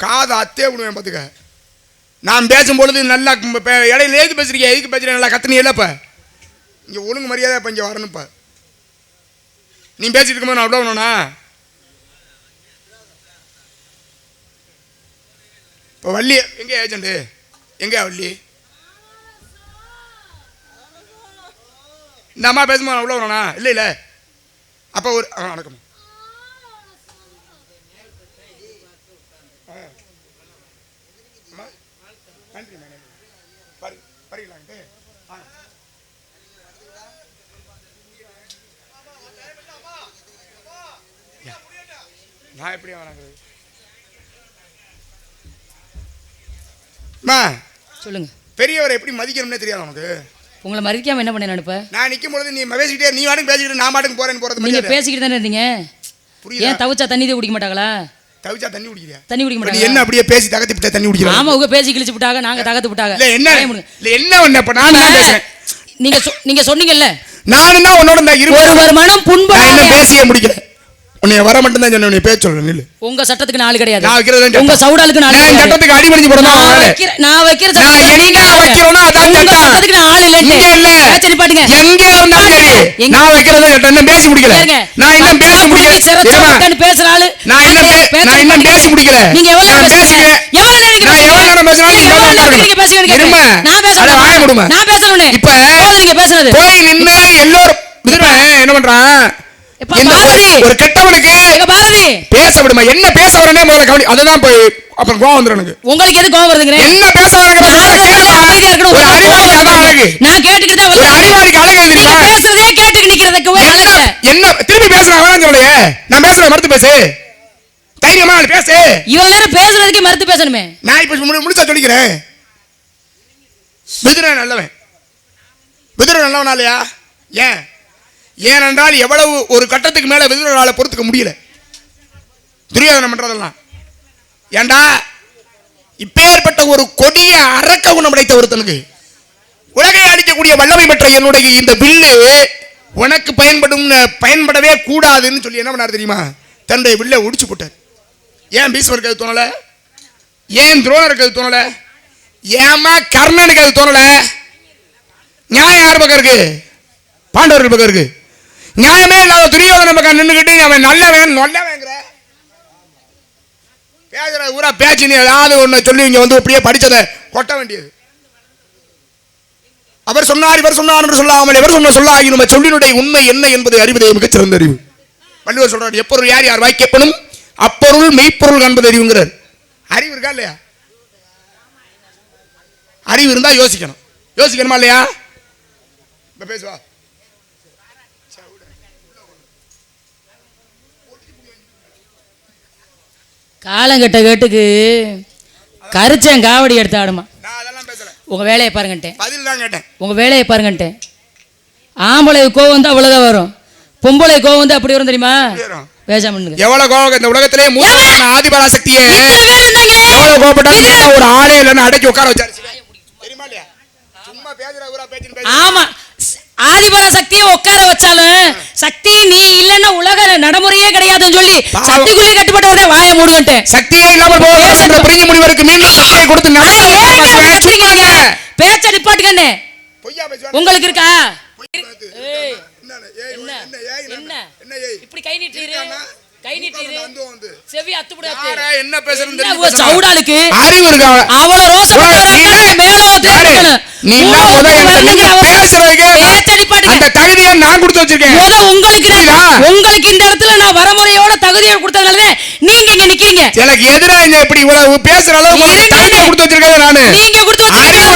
காது அத்தே விடுவேன் பார்த்துக்க. நான் பேசும்பொழுது நல்லா இடையில எதுக்கு பேசுறீங்க, எதுக்கு பேசுறீங்க, நல்லா கத்துனீ இல்லப்ப. இங்க ஒழுங்கு மரியாதை இப்ப இங்க வரணும்ப்ப. நீ பேசிட்டு இருக்கும்போது நான் விடணும்னா இப்போ வள்ளி எங்க ஏஜென்ட் எங்க வள்ளி? இந்த அம்மா பேசும்போது நான் விட வரணும்னா இல்லை இல்லை. அப்போ ஒரு வணக்கம். நான் எப்படி வணங்குறது? சொல்லுங்க. பெரியவரை எப்படி மதிக்கணும்னே தெரியாது உனக்கு. உங்களை மதிக்காம என்ன பண்ண நினைப்ப? நான் நிற்கும் பொழுது நீ பேசிக்கிட்டே நீ வாட்டுக்கு பேசிக்கிட்டு நான் மாட்டுக்கு போறேன்னு போறது. நீங்க பேசிக்கிட்டு தானே இருந்தீங்க. ஏன் தவிச்சா தண்ணி குடிக்க மாட்டாங்களா? தவிச்சா தண்ணி குடிக்கிறியா? தண்ணி குடிக்க மாட்டாங்க. நீ என்ன அப்படியே பேசி தகத்து விட்ட தண்ணி குடிக்கிற? ஆமா, உங்க பேசி கிழிச்சு விட்டாங்க, நாங்க தகத்து விட்டாங்க. இல்ல என்ன இல்ல என்ன ஒண்ணு இப்ப நான் பேசுறேன். நீங்க சொன்னீங்கல்ல நானும் தான் உன்னோட இந்த ஒருவர் மனம் புண்படாத. என்ன பேசியே முடிக்கல. உன்னை வர மட்டும் தான் சொன்ன. நீ பேச சொல்ற நில்லு. உங்க சட்டத்துக்கு நாலு கிடையாது. நான் வைக்கிறது உங்க சவுடாலுக்கு நாலு கிடையாது. சட்டத்துக்கு அடிபணிஞ்சு போறதா நான் வைக்கிற நான் எங்க வைக்கிறேனோ அதான் சட்டம். சட்டத்துக்கு நான் ஆள் இல்ல. இங்க இல்ல. சரி பாட்டுங்க. எங்க இருந்தாலும் சரி. நான் வைக்கிறது சட்டம். என்ன பேசி முடிக்கல. நான் இன்னும் பேசி முடிக்கல. சிறச்சட்டன்னு பேசுற ஆளு. நான் இன்னும் பேசி முடிக்கல. நீங்க எவ்வளவு பேசுறீங்க? எவ்வளவு நேரம் நான் எவ்வளவு நேரம் பேசுறேன்? நீங்க பேசுவீங்க கேக்குறேன். நான் பேசணும். வாய மூடுமா. நான் பேசணும். இப்ப நீங்க பேசுறது போய் நின்னு எல்லோரும் என்ன பண்றான்? ஒரு கெட்டவனுக்கு பாரதி பேச விடுமா, என்ன பேச வரனே முதல்ல கவனி. அதுதான் போய் அப்புறம் கோவம் வந்துரும் எனக்கு. உங்களுக்கு எது கோவம் வருதுங்க? என்ன பேச வரங்க ஒரு அறிவாளிக்கு அதான் அழகு. நான் கேட்டுக்கிட்டே ஒரு அறிவாளிக்கு அழகு தெரியுமா? பேசுறதே கேட்டுக்கு நிக்கிறதுக்கு என்ன திருப்பி பேசுறா வேணாம் சொல்லலையே. நான் பேசுறேன் மறுத்து பேசு, தைரியமா பேசு. இவ்வளவு நேரம் பேசுறதுக்கு மறுத்து பேசணுமே. நான் இப்ப முடிச்சா சொல்லிக்கிறேன். விதுரன் நல்லவன், விதுரன் நல்லவனா இல்லையா? ஏனென்றால் எவ்வளவு ஒரு கட்டத்துக்கு மேல விதுரனால பொறுத்துக்க முடியல துரியோதனம் பண்றதெல்லாம். ஏண்டா இப்பேற்பட்ட ஒரு கொடிய அரக்க குணம் படைத்த ஒருத்தனுக்கு உலகை அடிக்கக்கூடிய வல்லமை பெற்ற என்னுடைய இந்த வில்லு உனக்கு பயன்படவே கூடாதுன்னு சொல்லி என்ன பண்ணார் தெரியுமா? தன்னுடைய வில்லை ஒடிச்சு போட்டார். ஏன் பீஷ்மருக்கு அது தோணல? ஏன் துரோணருக்கு அது தோணல? ஏமா கர்ணனுக்கு அது தோணல? நியாயம் யார் பக்கம் இருக்கு? பாண்டவர்கள் பக்கம் இருக்கு. நியாயமே இல்லாத துரியோதன பக்கம் நின்றுகிட்டு அவன் நல்லவேங்கிற பேசுற ஊரா பேச்சு. நீ ஏதாவது ஒண்ணு சொல்லி இங்க வந்து அப்படியே படிச்சதை கொட்ட வேண்டியது. அவர் சொன்னார் இவர் சொன்னார் என்று சொல்லாமல் எவர் சொன்ன சொல்ல ஆகியும் சொல்லினுடைய உண்மை என்ன என்பதை அறிவதே மிகச்சிறந்த அறிவு. வள்ளுவர் சொல்றார், எப்பொருள் யார் யார் வாய்க்கப்படும் அப்பொருள் மெய்ப்பொருள் காண்பது அறிவுங்கிறார். அறிவு இருக்கா இல்லையா? அறிவு இருந்தா யோசிக்கணும். யோசிக்கணுமா இல்லையா? பேசுவா காலங்கட்ட கேட்டுக்கு கரிச்சன் காவடி எடுத்து ஆடுமா. உங்க வேலையை பாருங்கட்டேன். உங்க வேலையை பாருங்கட்டேன். ஆம்பளை கோவம் வந்து அவ்வளவுதான் வரும், பொம்பளை கோவம் வந்து அப்படி வரும் தெரியுமா? எவ்வளவு கோவம் இந்த உலகத்திலே ஆதிபராசக்தியே ஒரு ஆளே இல்லைன்னு அடக்கி உட்கார வச்சாரு. ஆமா, ஆதிபராசக்தியை உட்கார வச்சாலும் சக்தி நீ இல்லன்னா உலக நடைமுறையே கிடையாதுன்னு சொல்லி சக்திக்குள்ளே கட்டுப்பட்டவரே வாயை மூடுங்கட்டேன். சக்தியே இல்லாம போகிற பிரிஞ்சு முடிவருக்கு மீண்டும் சக்தியை கொடுத்து பேச்ச நிப்பாட்டுக்கண்ணே. உங்களுக்கு இருக்கா? இப்படி கை நீட்டுறீரு, கை நீட்டுறீரு, செவி அத்துப்படாது. என்ன பேசுறது? சவுடாளுக்கு அறிவு இருக்கா? அவ்வளவு ரோசம் மேல நீ அந்த தகுதியை நான் கொடுத்து வச்சிருக்கேன். உங்களுக்கு இந்த இடத்துல நான் வரமுறையோட தகுதியை கொடுத்ததுனால நீங்க இங்க நிக்கிறீங்க. எனக்கு எதிரா இங்க இப்படி இவ்வளவு பேசுற அளவுக்கு தகுதியை கொடுத்து வச்சிருக்கேன். நானு நீங்க கொடுத்து வச்சிருக்கீங்க.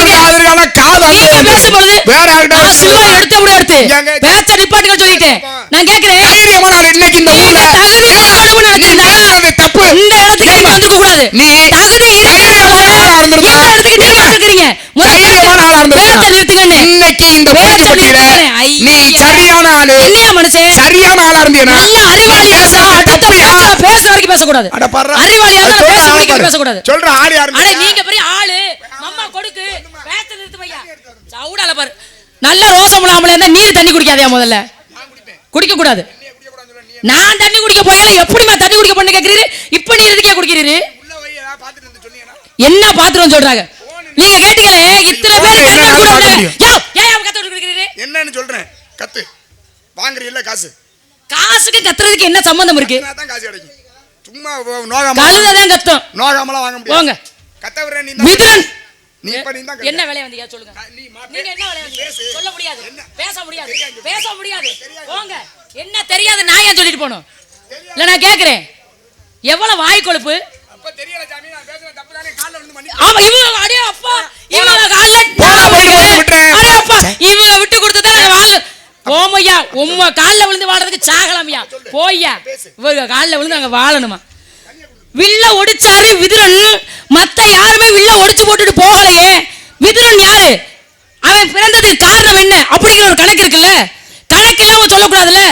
காது நீங்க பேசும்போது வேற ஆள்கிட்ட சில்வா எடுத்து அப்படியே எடுத்து பேச்ச நிப்பாட்டுங்க சொல்லிட்டேன். நான் கேக்குறேன், தைரியமா நான் இன்னைக்கு இந்த ஊர்ல தகுதி இல்லாதவனு நினைச்சீனா தப்பு. இந்த இடத்துக்கு நீங்க வந்து கூடாது. நீ தகுதி தைரியமான ஆளா இருந்திருக்கீங்க. தைரியமான ஆளா இருந்திருக்கீங்க. இன்னைக்கு இந்த பேச்சப்பட்டியில நீ சரியான ஆளு. என்னையா மனுஷே? சரியான ஆளா இருந்தீனா நல்ல அறிவாளியா இருந்தா அடுத்த பேச வரைக்கும் பேச கூடாது. அறிவாளியா இருந்தா பேச வரைக்கும் பேச கூடாது. சொல்ற ஆளு யாரு? அட நீங்க பெரிய ஆளு. மம்மா கொடுக்கு பேச்ச நிறுத்து பையா. சவுடால பாரு. நல்ல ரோசம் இல்லாமல இருந்தா நீர் தண்ணி குடிக்காதயா முதல்ல. குடிக்க கூடாது. நான் தண்ணி குடிக்க போயல எப்படிமா தண்ணி குடிக்க பண்ணு கேக்குறீரு? இப்ப நீ எதுக்கே குடிக்கிறீரு? என்ன பாத்துறோம் சொல்றாங்க. நீங்க கேட்டீங்களே இத்தனை பேர் தண்ணி குடிக்கறாங்க. யோ ஏன் கத்த குடிக்கிறீரு? என்னன்னு சொல்றேன். கத்து. வாங்குறீ இல்ல காசு. காசுக்கு கத்துறதுக்கு என்ன சம்பந்தம் இருக்கு? நான் தான் காசு அடைக்கும். சும்மா நோகாம கழுததான் கத்தும். நோகாமல வாங்க முடியாது. போங்க. கத்தவரே நீ தான். விதுரன் நீ இப்ப நீ தான். என்ன வேலைய வந்தீங்க சொல்லுங்க. நீங்க என்ன வேலைய வந்தீங்க? சொல்ல முடியாது. பேச முடியாது. பேச முடியாது. போங்க. என்ன தெரியாது நான் ஏன் சொல்லிட்டு போணும்? இல்ல நான் கேக்குறேன். எவ்வளவு வாய் கொழுப்பு? அப்ப தெரியல சாமி நான் பேசுறது தப்பு தானே. கால்ல விழுந்து மன்னி. ஆமா இவங்க அடே அப்பா இவங்க கால்ல விட்டுறேன். அடே அப்பா இவங்க விட்டு கொடுத்ததா நான் வாழ ஓமையா உம்மா கால்ல விழுந்து வாழறதுக்கு சாகலாம்யா. போய்யா. இவங்க கால்ல விழுந்து அங்க வாழணுமா? வில்ல ஒடிச்சாரு விதுரன். மத்த யாருமே வில்ல ஒடிச்சு போட்டுட்டு போகலையே. விதுரன் யாரு? அவன் பிறந்ததுக்கு காரணம் என்ன அப்படிங்கிற ஒரு கணக்கு இருக்குல்ல. கணக்கு இல்லாம சொல்லக்கூடாதுல்ல.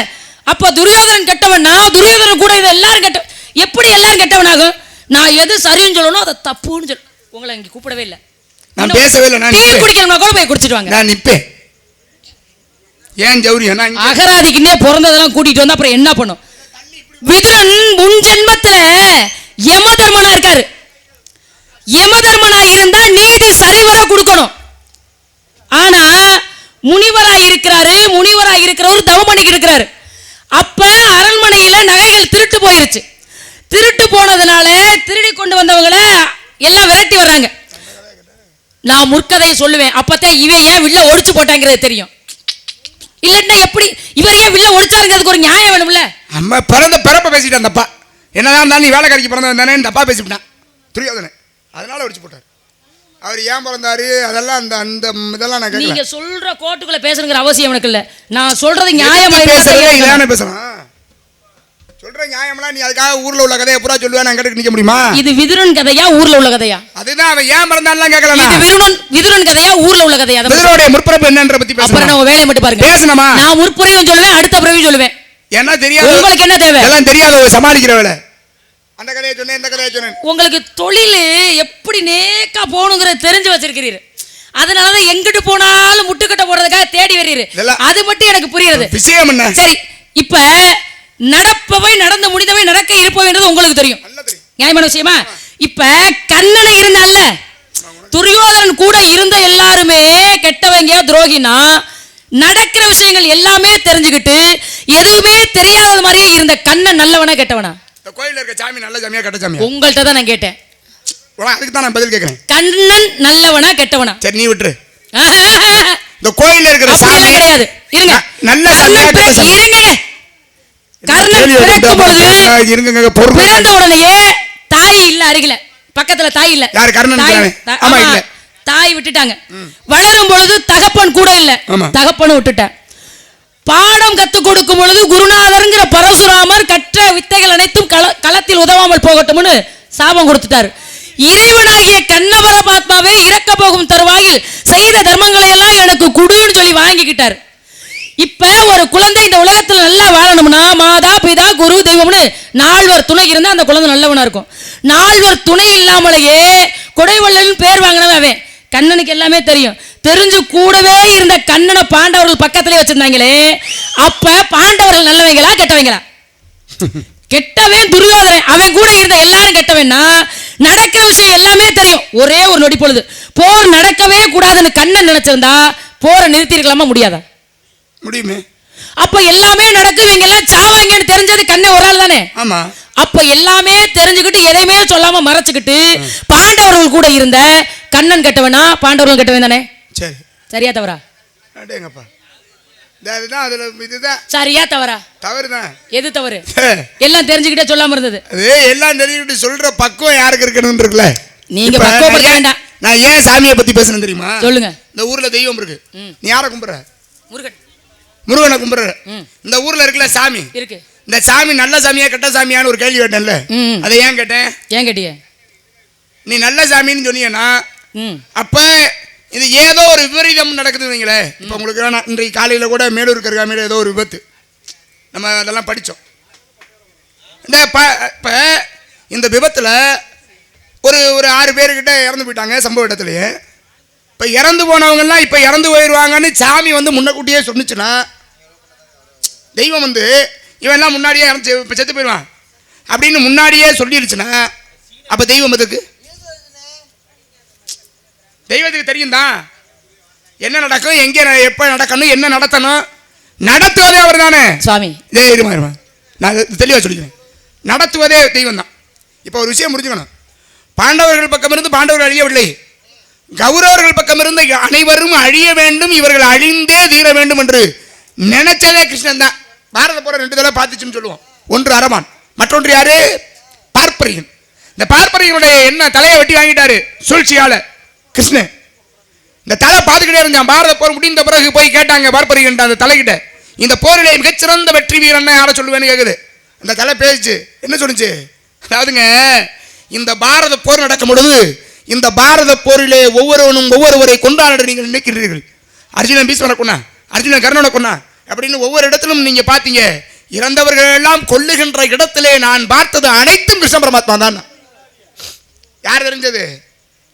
அப்ப துரியோதனன் கெட்டவன். நான் துரியோதனன் கூட இது எல்லாரும் கெட்ட. எப்படி எல்லாரும் கெட்டவனாகும்? நான் எது சரின்னு சொல்லணும் அதை தப்புன்னு சொல்ல. உங்களை இங்க கூப்பிடவே இல்லை. நான் பேசவே இல்லை. நான் டீ குடிக்கணும்னா கூட போய் குடிச்சிட்டு வாங்க. நான் நிப்பேன். ஏன் ஜவுரி அகராதிக்குன்னே பிறந்ததெல்லாம் கூட்டிட்டு வந்தா அப்புறம் என்ன பண்ணும்? விதுரன் முன் ஜென்மத்துல யமதர்மனா இருக்காரு. யமதர்மனா இருந்தா நீதி சரிவர கொடுக்கணும். ஆனா முனிவரா இருக்கிறாரு. முனிவரா இருக்கிறவர் தவம் பண்ணிக்கிட்டு இருக்கிறாரு. அப்ப அரண்மனையில நகைகள் திருட்டு போயிருச்சு. திருட்டு போனதுனால திருடி கொண்டு வந்தவங்களை எல்லாம் விரட்டி வர்றாங்க. நான் முற்கதையை சொல்லுவேன். அப்பதான் இவன் ஏன் வில்ல ஒடிச்சு போட்டாங்கிறது தெரியும். இல்லன்னா எப்படி இவர் ஏன் வில்ல ஒழிச்சாருங்க? அதுக்கு ஒரு நியாயம் வேணும்ல. அம்மா பிறந்த பிறப்ப பேசிட்டான் தப்பா. என்னதான் இருந்தாலும் நீ வேலைக்காரிக்கு பிறந்தவன் தானே தப்பா பேசிவிட்டான் துரியோதனன். அதனால ஒழிச்சு போட்டார். அவர் ஏன் பிறந்தாரு அதெல்லாம் அந்த அந்த இதெல்லாம் நான் நீங்க சொல்ற கோட்டுக்குள்ள பேசணுங்கிற அவசியம் எனக்கு இல்ல. நான் சொல்றது நியாயமா பேசுறேன். இதானே பேசலாம். சொல்ற நியாயம்லாம் நீ அதுக்காக ஊர்ல உள்ள கதையை பூரா சொல்லுவேன் நான் கேட்டு நிக்க முடியுமா? இது விதுரன் கதையா ஊர்ல உள்ள கதையா? அதுதான் அவன் ஏன் பிறந்தான்லாம் கேட்கலாம். இது விதுரன் கதையா ஊர்ல உள்ள கதையா? விதுரனுடைய முற்பரப்பு என்னன்ற பத்தி பேசணும். அப்புறம் நான் வேலைய மட்டும் பாருங்க. பேசணுமா? நான் முற்புறையும் சொல்லுவேன் அடுத்த பிறவியும் சொல்லுவேன். என்ன தெரியாது உங்களுக்கு என்ன தேவை? எல்லாம் தெரியாத சமாளிக்கிற வேலை. அந்த கதையை சொன்னேன் இந்த கதையை சொன்னேன். உங்களுக்கு தொழில் எப்படி நேக்கா போகணுங்கிறது தெரிஞ்சு வச்சிருக்கிறீரு. அதனாலதான் எங்கிட்டு போனாலும் முட்டுக்கட்ட போடுறதுக்காக தேடி வரீரு. அது மட்டும் எனக்கு புரியுது. விஷயம் என்ன? சரி, இப்ப நடப்பவை நடந்து முடிந்தவை நடக்க இருப்பவைன்றது உங்களுக்கு தெரியும். நியாயமான விஷயமா? இப்ப கண்ணனை இருந்தால துரியோதனன் கூட இருந்த எல்லாருமே கெட்டவங்க துரோகினா நடக்கிற விஷயங்கள் எல்லாமே தெரிஞ்சுக்கிட்டு எதுவுமே தெரியாத மாதிரியே இருந்த கண்ணன் நல்லவனா கெட்டவனா? இந்த கோயில்ல இருக்க சாமி நல்ல சாமியா கெட்ட சாமியா? உங்கள்ட்ட தான் நான் கேட்டேன். அதுக்கு தான் நான் பதில் கேட்கிறேன். கண்ணன் நல்லவனா கெட்டவனா? சரி நீ விட்டுரு. இந்த கோயில்ல இருக்கிற சாமி கிடையாது. இருங்க. நல்ல சாமியா கெட்ட சாமியா? இருங்க. கர்ணன் பிறக்கும் பொழுது இருங்க பிறந்த உடனேயே தாய் இல்ல அருகில. பக்கத்துல தாய் இல்ல. யார் கர்ணன்? ஆமா இல்ல. தாய் விட்டுட்டாங்க. வளரும் பொழுது தகப்பன் கூட இல்ல. தகப்பன் விட்டுட்டான். பாடம் கத்துக் கொடுக்கும் பொழுது குருநாதர்ங்கிற பரசுராமர் கற்ற வித்தைகள் அனைத்தும் களத்தில் உதவாமல் போகட்டும்னு சாபம் கொடுத்துட்டாரு. இறைவனாகிய கண்ண பரமாத்மாவே இறக்க போகும் தருவாயில் செய்த தர்மங்களை எல்லாம் எனக்கு குடுன்னு சொல்லி வாங்கிக்கிட்டாரு. இப்ப ஒரு குழந்தை இந்த உலகத்துல நல்லா வாழணும்னா மாதா பிதா குரு தெய்வம்னு 4 துணை இருந்தா அந்த குழந்தை நல்லவனா இருக்கும். 4 துணை இல்லாமலேயே கொடைவள்ளல்னு பேர் வாங்கினவன் அவன். கண்ணனுக்கு எல்லாமே தெரியும். தெரிஞ்சு கூடவே இருந்த கண்ணனை பாண்டவர்கள் பக்கத்திலே வச்சிருந்தாங்களே, அப்ப பாண்டவர்கள் நல்லவங்களா கெட்டவங்களா? கெட்டவன் துரியோதனன். அவன் கூட இருந்த எல்லாரும் கெட்டவன்னா நடக்கிற விஷயம் எல்லாமே தெரியும். ஒரே ஒரு நொடி பொழுது போர் நடக்கவே கூடாதுன்னு கண்ணன் நினைச்சிருந்தா போரை நிறுத்தி இருக்கலாமா? முடியாதா? முடியுமே. அப்ப எல்லாமே நடக்கும் இவங்க எல்லாம் சாவாங்கன்னு தெரிஞ்சது கண்ணன் ஒரு ஆள் தானே? ஆமா. அப்ப எல்லாமே தெரிஞ்சுக்கிட்டு எதையுமே சொல்லாம மறைச்சுக்கிட்டு பாண்டவர்கள் கூட இருந்த கண்ணன் கெட்டவனா பாண்டவர்கள் கெட்டவன் தானே? சரி. சரியா தவறா? அடேங்கப்பா. அதுதான் அதுல இதுதான் சரியா தவறா? தவறுதான். எது தவறு? எல்லாம் தெரிஞ்சுக்கிட்டே சொல்லாம இருந்தது. அது எல்லாம் தெரிஞ்சுக்கிட்டு சொல்ற பக்குவம் யாருக்கு இருக்கணும்னு இருக்குல்ல. நீங்க பக்குவப்படுத்த வேண்டாம். நான் ஏன் சாமியை பத்தி பேசணும் தெரியுமா? சொல்லுங்க. இந்த ஊர்ல தெய்வம் இருக்கு. நீ யாரை கும்பிடுற? முருகன். முருகனை கும்பிடுற. இந்த ஊர்ல இருக்குல்ல சாமி இருக்கு. இந்த சாமி நல்ல சாமியா கெட்ட சாமியான்னு ஒரு கேள்வி கேட்டேன்ல. அதை ஏன் கேட்டேன்? ஏன் கேட்டிய? நீ நல்ல சாமின்னு சொன்னீங்கன்னா அப்ப இது ஏதோ ஒரு விபரீதம் நடக்குதுங்களே. இப்போ உங்களுக்கு வேணாம், இன்றைக்கு காலையில் கூட மேலூர் கருகாமையில் ஏதோ ஒரு விபத்து நம்ம அதெல்லாம் படித்தோம். இப்போ இந்த விபத்தில் ஒரு 6 பேர்கிட்ட இறந்து போயிட்டாங்க சம்பவ இடத்துலையே. இப்போ இறந்து போனவங்கலாம் இப்போ இறந்து போயிடுவாங்கன்னு சாமி முன்னக்கூட்டியே சொன்னிச்சுன்னா, தெய்வம் இவெல்லாம் முன்னாடியே இறந்து இப்போ செத்து போயிடுவான் அப்படின்னு முன்னாடியே சொல்லிடுச்சுன்னா, அப்போ தெய்வம் எதுக்கு? தெய்வத்துக்கு தெரியும் தான் என்ன நடக்கும், எங்கே எப்போ நடக்கணும், என்ன நடத்தணும். நடத்துவதே அவர் தானே சாமி. நான் தெளிவாக சொல்லிக்கிறேன், நடத்துவதே தெய்வம் தான். இப்போ ஒரு விஷயம் முடிஞ்சுக்கணும். பாண்டவர்கள் பக்கம் இருந்து பாண்டவர்கள் அழியவில்லை, கௌரவர்கள் பக்கம் இருந்து அனைவரும் அழிய வேண்டும், இவர்கள் அழிந்தே தீர வேண்டும் என்று நினைச்சதே கிருஷ்ணன் தான். பாரத போற 2 தடவை பார்த்துச்சுன்னு சொல்லுவோம். ஒன்று அரவான், மற்றொன்று யாரு? பார்ப்பரியன். இந்த பார்ப்பரியனுடைய என்ன தலையை வெட்டி வாங்கிட்டாரு சூழ்ச்சியால கிருஷ்ணன். இந்த தலை பார்த்துக்கிட்டே இருந்தான். பாரத போர் முடிந்த பிறகு போய் கேட்டாங்க பார்ப்பரியன் அந்த தலைகிட்ட, இந்த போரிலே மிகச்சிறந்த வெற்றி வீரன் யாரை சொல்லுவேன்னு கேக்குது. அந்த தலை பேசிச்சு. என்ன சொல்லுச்சு? அதாவதுங்க, இந்த பாரத போர் நடக்கும் பொழுது இந்த பாரத போரிலே ஒவ்வொருவரை கொண்டாட நீங்கள் நினைக்கிறீர்கள். அர்ஜுனன் பீஷ்மரை கொன்னா, அர்ஜுனன் கர்ணனை கொன்னா அப்படின்னு ஒவ்வொரு இடத்திலும் நீங்க பார்த்தீங்க. இறந்தவர்கள் எல்லாம் கொல்லுகின்ற இடத்திலே நான் பார்த்தது அனைத்தும் கிருஷ்ண பரமாத்மா தான். யார் தெரிஞ்சது?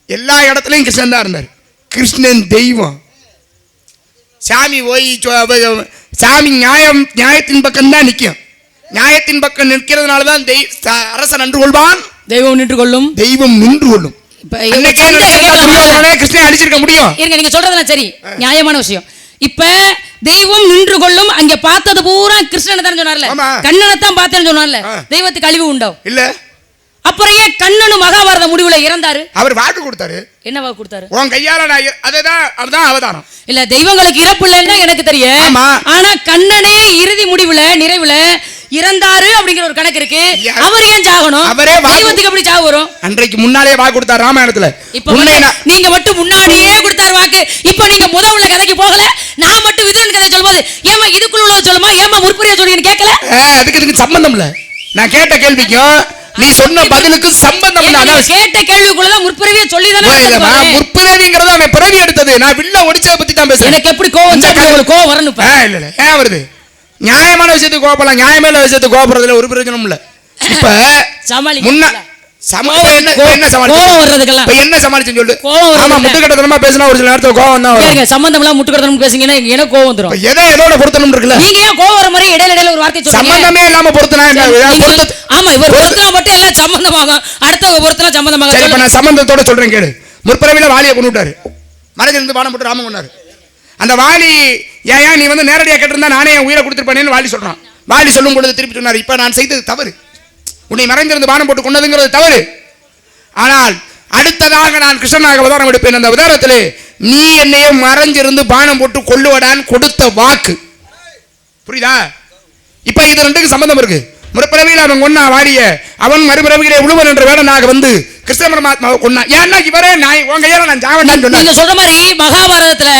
எல்லா இடத்துலையும் கிருஷ்ணன் தான் இருந்தார். கிருஷ்ணன் தெய்வம். சாமி போய் சாமி நியாயத்தின் பக்கம் தான் நிற்கும். நியாயத்தின் பக்கம் நிற்கிறதுனால தான் அரசன் நின்று கொள்வான், தெய்வம் நின்று கொள்ளும், தெய்வம் நின்று கொள்ளும். கிருஷ்ணன் அடிச்சிருக்க முடியும். நீங்க சொல்றதெல்லாம் சரி, நியாயமான விஷயம். இப்ப தெய்வம் நின்று கொள்ளும், அங்க பார்த்தது பூரா கிருஷ்ணனை தான் சொன்னார்ல, கண்ணனை தான் பார்த்தேன்னு சொன்னார்ல, தெய்வத்துக்கு அழிவு உண்டோ? இல்ல. அப்புறம் ஏன் கண்ணனும் மகாபாரத முடிவுல இறந்தாரு? அவர் வாக்கு கொடுத்தாரு. என்ன வாக்கு கொடுத்தாரு? உன் கையால நான் அதுதான் அவதாரம். இல்ல தெய்வங்களுக்கு இறப்பு இல்லைன்னு எனக்கு தெரியும். ஆனா கண்ணனே இறுதி முடிவுல நிறைவுல இறந்தாரு அப்படிங்கிற ஒரு கணக்கு இருக்கு. அவர் ஏன் சாகணும்? அவரே தெய்வத்துக்கு எப்படி சாவு வரும்? அன்றைக்கு முன்னாலே வாக்கு கொடுத்தார் ராமாயணத்துல. இப்ப நீங்க மட்டும் முன்னாடியே கொடுத்தார் வாக்கு. இப்ப நீங்க முதல் உள்ள கதைக்கு போகல. நான் மட்டும் விதுரன் கதை சொல்லும்போது ஏமா இதுக்குள்ள உள்ள சொல்லுமா, ஏமா முற்புரியா சொல்லுன்னு கேட்கல. அதுக்கு சம்பந்தம் இல்ல. நான் கேட்ட கேள்விக்கும் நீ சொன்ன பதிலுக்கு சம்பந்தம் இல்ல. அதான் கேட்ட கேள்விக்குள்ளதான் முற்புறவியே சொல்லிதானே. முற்புறவிங்கிறது அவன் பிறவி எடுத்தது. நான் வில்ல ஒடிச்சத பத்தி தான் பேசுறேன். எனக்கு எப்படி கோவம் வரணும்? இல்ல இல்ல ஏன் வருது? நியாயமான விஷயத்துக்கு கோபப்படலாம், நியாயமான விஷயத்துக்கு கோபப்படுறதுல ஒரு பிரயோஜனம் இல்ல. இப்ப முன்ன என்ன சமாளிச்சு சொல்லு. ஆமா முட்டுக்கட்டத்தனமா பேசினா ஒரு சில நேரத்துல கோவம் தான் வரும். சம்பந்தம் எல்லாம் முட்டுக்கட்டத்தனம் பேசுங்கன்னா எனக்கு கோவம் வந்துரும். எதோட பொருத்தணும் இருக்குல்ல. நீங்க ஏன் கோவம் வர மாதிரி இடையில ஒரு வார்த்தை சொல்றீங்க? சம்பந்தமே இல்லாம பொருத்தனா என்ன? ஆமா இவர் பொருத்தனா மட்டும் எல்லாம் சம்பந்தமாகும், அடுத்தவங்க பொருத்தனா சம்பந்தமாகும். சரி இப்ப நான் சம்பந்தத்தோட சொல்றேன் கேளு. முற்பிறவில வாலியை கொண்டு விட்டாரு. மனதில் இருந்து பானம் போட்டு ராமன் கொண்டாரு. அந்த வாலி ஏன் நீ வந்து நேரடியா கேட்டிருந்தா நானே என் உயிரை கொடுத்துருப்பேன்னு வாலி சொல்றான். வாலி சொல்லும் பொழுது திருப்பி சொன்னார், இப்ப நான் செய்தது தவறு, உன்னை மறைந்திருந்து பானம் போட்டு கொண்டதுங்கிறது தவறு. ஆனால் அடுத்ததாக நான் கிருஷ்ணனாக அவதாரம் எடுப்பேன். அந்த அவதாரத்திலே நீ என்னையே மறைஞ்சிருந்து பானம் போட்டு கொள்ளுவடான் கொடுத்த வாக்கு. புரியுதா? இப்ப இது ரெண்டுக்கு சம்பந்தம் இருக்கு. முற்பிறவியில் அவன் கொன்னா வாலிய, அவன் மறுபிறவியிலே உழுவன் என்ற வேடனாக வந்து கிருஷ்ண பரமாத்மாவை கொன்னான். ஏன்னா இவரே நான் உங்க கையால நான் ஜாவண்டான்னு சொன்னேன். நீங்க சொல்ற மாதிரி மகாபாரதத்துல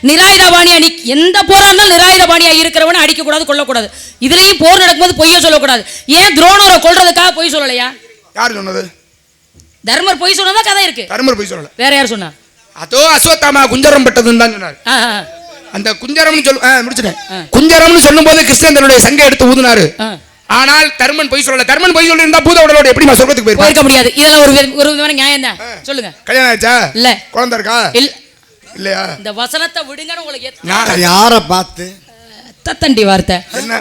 நிராயுதபாணியா நீ எந்த போரா இருந்தாலும் நிராயுதபாணியா இருக்கிறவனை அடிக்க கூடாது, கொல்லக்கூடாது. இதுலயும் போர் நடக்கும்போது பொய்ய சொல்லக்கூடாது. ஏன் துரோணரை கொல்றதுக்காக பொய் சொல்லலையா? யார் சொன்னது? தர்மர் பொய் சொன்னதா கதை இருக்கு. தர்மர் பொய் சொல்லல, வேற யார் சொன்னா? அதோ அஸ்வத்தாமா குஞ்சரம் பட்டதுன்னு தான் சொன்னார். அந்த குஞ்சரம்னு முடிச்சிட்டேன். குஞ்சரம்னு சொல்லும் போது கிருஷ்ணன் தன்னுடைய சங்கை எடுத்து ஊதுனாரு. ஆனால் தர்மன் பொய் சொல்லல. தர்மன் பொய் சொல்லி இருந்தா பூத உடலோட எப்படி நான் சொர்க்கத்துக்கு போயிருக்க முடியாது. இதெல்லாம் ஒரு விதமான நியாயம் தான். சொல்லுங்க. கல்யாணம் ஆச்சா? இல்ல. குழந்தை இருக்கா? இல்ல. இல்லையா? இந்த வசனத்தை விடுங்கன்னு உங்களுக்கு யாரை பார்த்து தத்தண்டி வார்த்தை.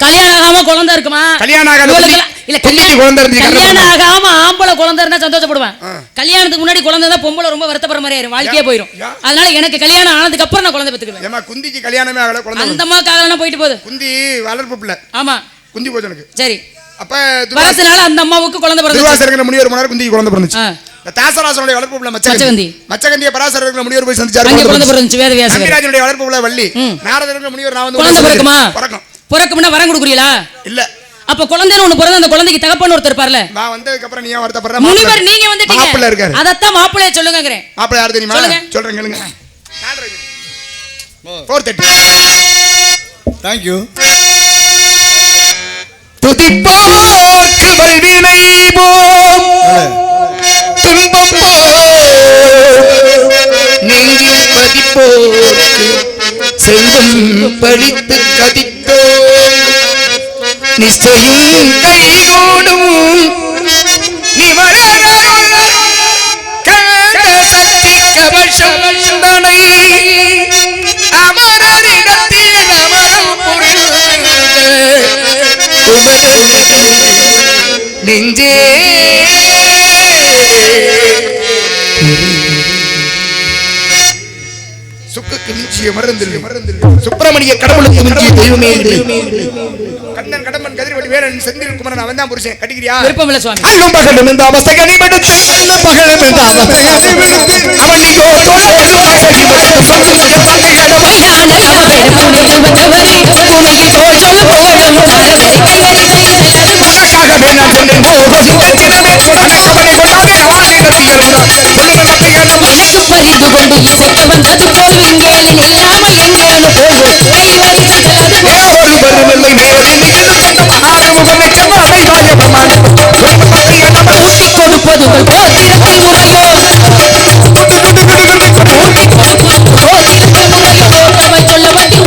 கல்யாணம் ஆகாம குழந்தை இருக்குமா? கல்யாணம் ஆகாம இல்ல கல்யாணம் ஆகாம ஆம்பளை குழந்தை இருந்தா சந்தோஷப்படுவேன். கல்யாணத்துக்கு முன்னாடி குழந்தை இருந்தா பொம்பளை ரொம்ப வருத்தப்படுற மாதிரி ஆயிரும், வாழ்க்கையே போயிடும். அதனால எனக்கு கல்யாணம் ஆனதுக்கு அப்புறம் நான் குழந்தை பெத்துக்குவேன். ஏமா குந்திக்கு கல்யாணமே ஆகல, குழந்தை அந்த அம்மா காலனா போயிட்டு போகுது. குந்தி வளர்ப்பு பிள்ளை. ஆமா குந்தி போச்சு எனக்கு. சரி அப்ப வரதுனால அந்த அம்மாவுக்கு குழந்தை பிறந்துச்சு. துர்வாசரங்கிற முனிவர் முன்னாடி குந்திக்கு குழந்தை பிறந்துச்சு. தாசராசனுடைய வளர்ப்பு பிள்ளை மச்சகந்தி. மச்சகந்திய பராசரங்கிற முனிவர் போய் சந்திச்சாரு, அங்க குழந்தை பிறந்துச்சு. வேதவியாசர் நம்பிராஜனுடைய வளர்ப்பு பிள்ளை வள்ளி. நாரதங்கிற முனிவர் நான் வந்து குழந்தை பிறக்குமா? பிறக்கும்னா வரம் கொடுக்குறீங்களா? இல்ல. அப்ப குழந்தைன்னு ஒண்ணு பிறந்த அந்த குழந்தைக்கு தகப்பன்னு ஒருத்தர் இருப்பார்ல. நான் வந்ததுக்கு அப்புறம் நீ வருத்தப்படுற முனிவர் நீங்க வந்துட்டீங்க. மாப்பிள்ளை இருக்காரு. அதத்தான் மாப்பிள்ளைய சொல்லுங்கங்கறேன். மாப்பிள்ளை யார் தெரியுமா? சொல்றேன் கேளுங்க. 4:30. Thank you. துதிப்போர்க்கு வல்வினை போம் துன்பம் நெஞ்சில் பதிப்போர்க்கு செல்வம் பழித்து கதித்தோ நிச்சயம் கைகூடும் நிவழரும் கண்ட சக்தி கவசம் தனை அமரரிடத்தில் அமரம் புரிந்த நெஞ்சே சுக்குக்கு மிஞ்சிய மறந்தில்லை சுப்பிரமணிய கடவுளுக்கு மிஞ்சிய தெய்வமே இல்லை. கண்ணன் கடம்பன் கதிரவடி வேலன் செந்தில் குமரன் அவன் தான் புருஷன். கட்டிக்கிறியா? விருப்பமில்லை சுவாமி. அல்லும் பகலும் இந்த அவஸ்தை கனிபடுத்து அல்லும் பகலும் இந்த அவஸ்தை கனிபடுத்து அவன் நீங்கோ தோழ பெருமாசை மறுத்து சொல்லுங்க கடவுளான அவரை புனியில் வந்தவரே பூமிக்கு தோள் சொல்ல போடும் அதற்காகவே நான் சொன்னேன் போகும் தினமே அவனை கொண்டாதே ஆயிரத்தி எழுந்தார் சொல்லுங்கள் அப்படியான மனக்கும் பறிந்து கொண்டு இசைக்கு வந்தது போல் இங்கேயும் இல்லாமல் எங்கேனு போகும் கைவரிசை செல்லாது ஒரு வருமில்லை நேரில் நிகழ்ந்து கொண்ட மகாமுகம் வெச்சம் அவை காயபமான கொடுப்பதுகள் போத்திருக்கும் முறையோ அவை சொல்ல வண்டி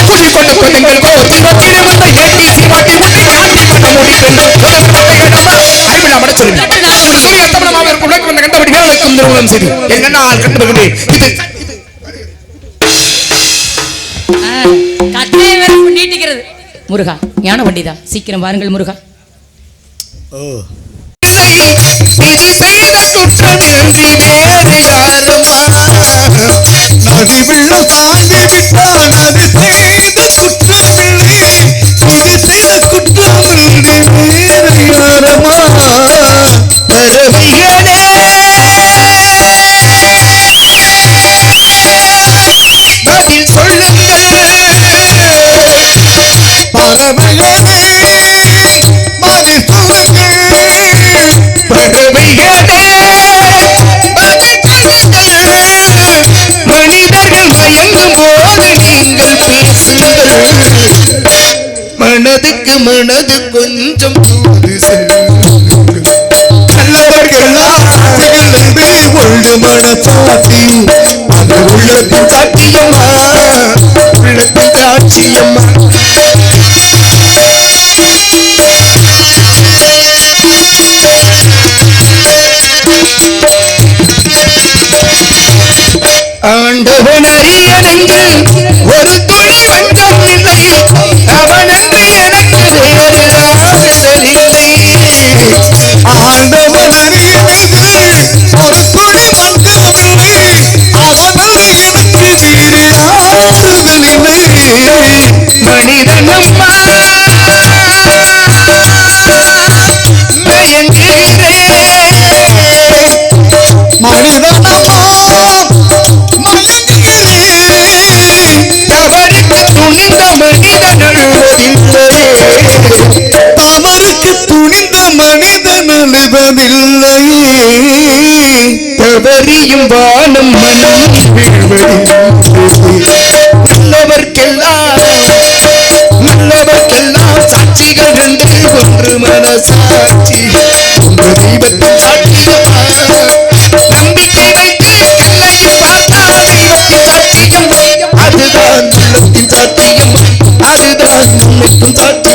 குடிக்கொண்ட பெண்கள் கோத்திரத்தில் வந்த ஏடி சீமாட்டி முட்டி ஆண்டி பண்ண முடிப்பென்று அறிவிழா மட சொல்லுங்கள் அத்தமனமாக இருக்கும் உலகம் வந்த கண்டபடி வேலைக்கும் நிறுவனம் செய்து என் கண்ணால் கண்டுபிடிக்கிறேன். இது கட்டை வேற நீட்டிக்கிறது. முருகா ஞான வண்டிதான், சீக்கிரம் வாருங்கள் முருகா. இது செய்த குற்றம் என்று வேறு யாருமா நதி வெள்ளம் தாண்டி விட்டான் அது செய்த குற்றமில்லை இது செய்த குற்றம் என்று வேறு யாரும் பறவைகளே மனிதர்கள் மயங்கும் போது நீங்கள் பேசுங்கள் மனதுக்கு மனது கொஞ்சம் தூது நல்லவர்களால் ஒன்று மனசாட்சி அது உள்ளத்தின் சாட்சியம்மா உள்ளத்தின் சாட்சியம்மா ஆண்டவன் அரியணங்கு ஒரு துளி வஞ்சம் இல்லை அவனன்று எனக்கு வேறு ஆறுதல் இல்லை ஆண்டவன் அரியணங்கு ஒரு துளி வஞ்சம் இல்லை அவனன்று எனக்கு வேறு ஆறுதல் இல்லை மனிதனம்மா மயங்குகிறேன் மனிதனம்மா தவறுக்கு துணிந்த மனிதன் அழுவதில்லையே தவறியும் வானம் மனம் நல்லவர்க்கெல்லாம் சாட்சிகள் என்று ஒன்று மனசாட்சி ஒன்று தெய்வத்தின் சாட்சியமா நம்பிக்கை வைத்து கல்லையும் பார்த்தால் தெய்வத்தின் சாட்சியம் அதுதான் உள்ளத்தின் சாட்சியம் அதுதான் உண்மைக்கும் சாட்சியம்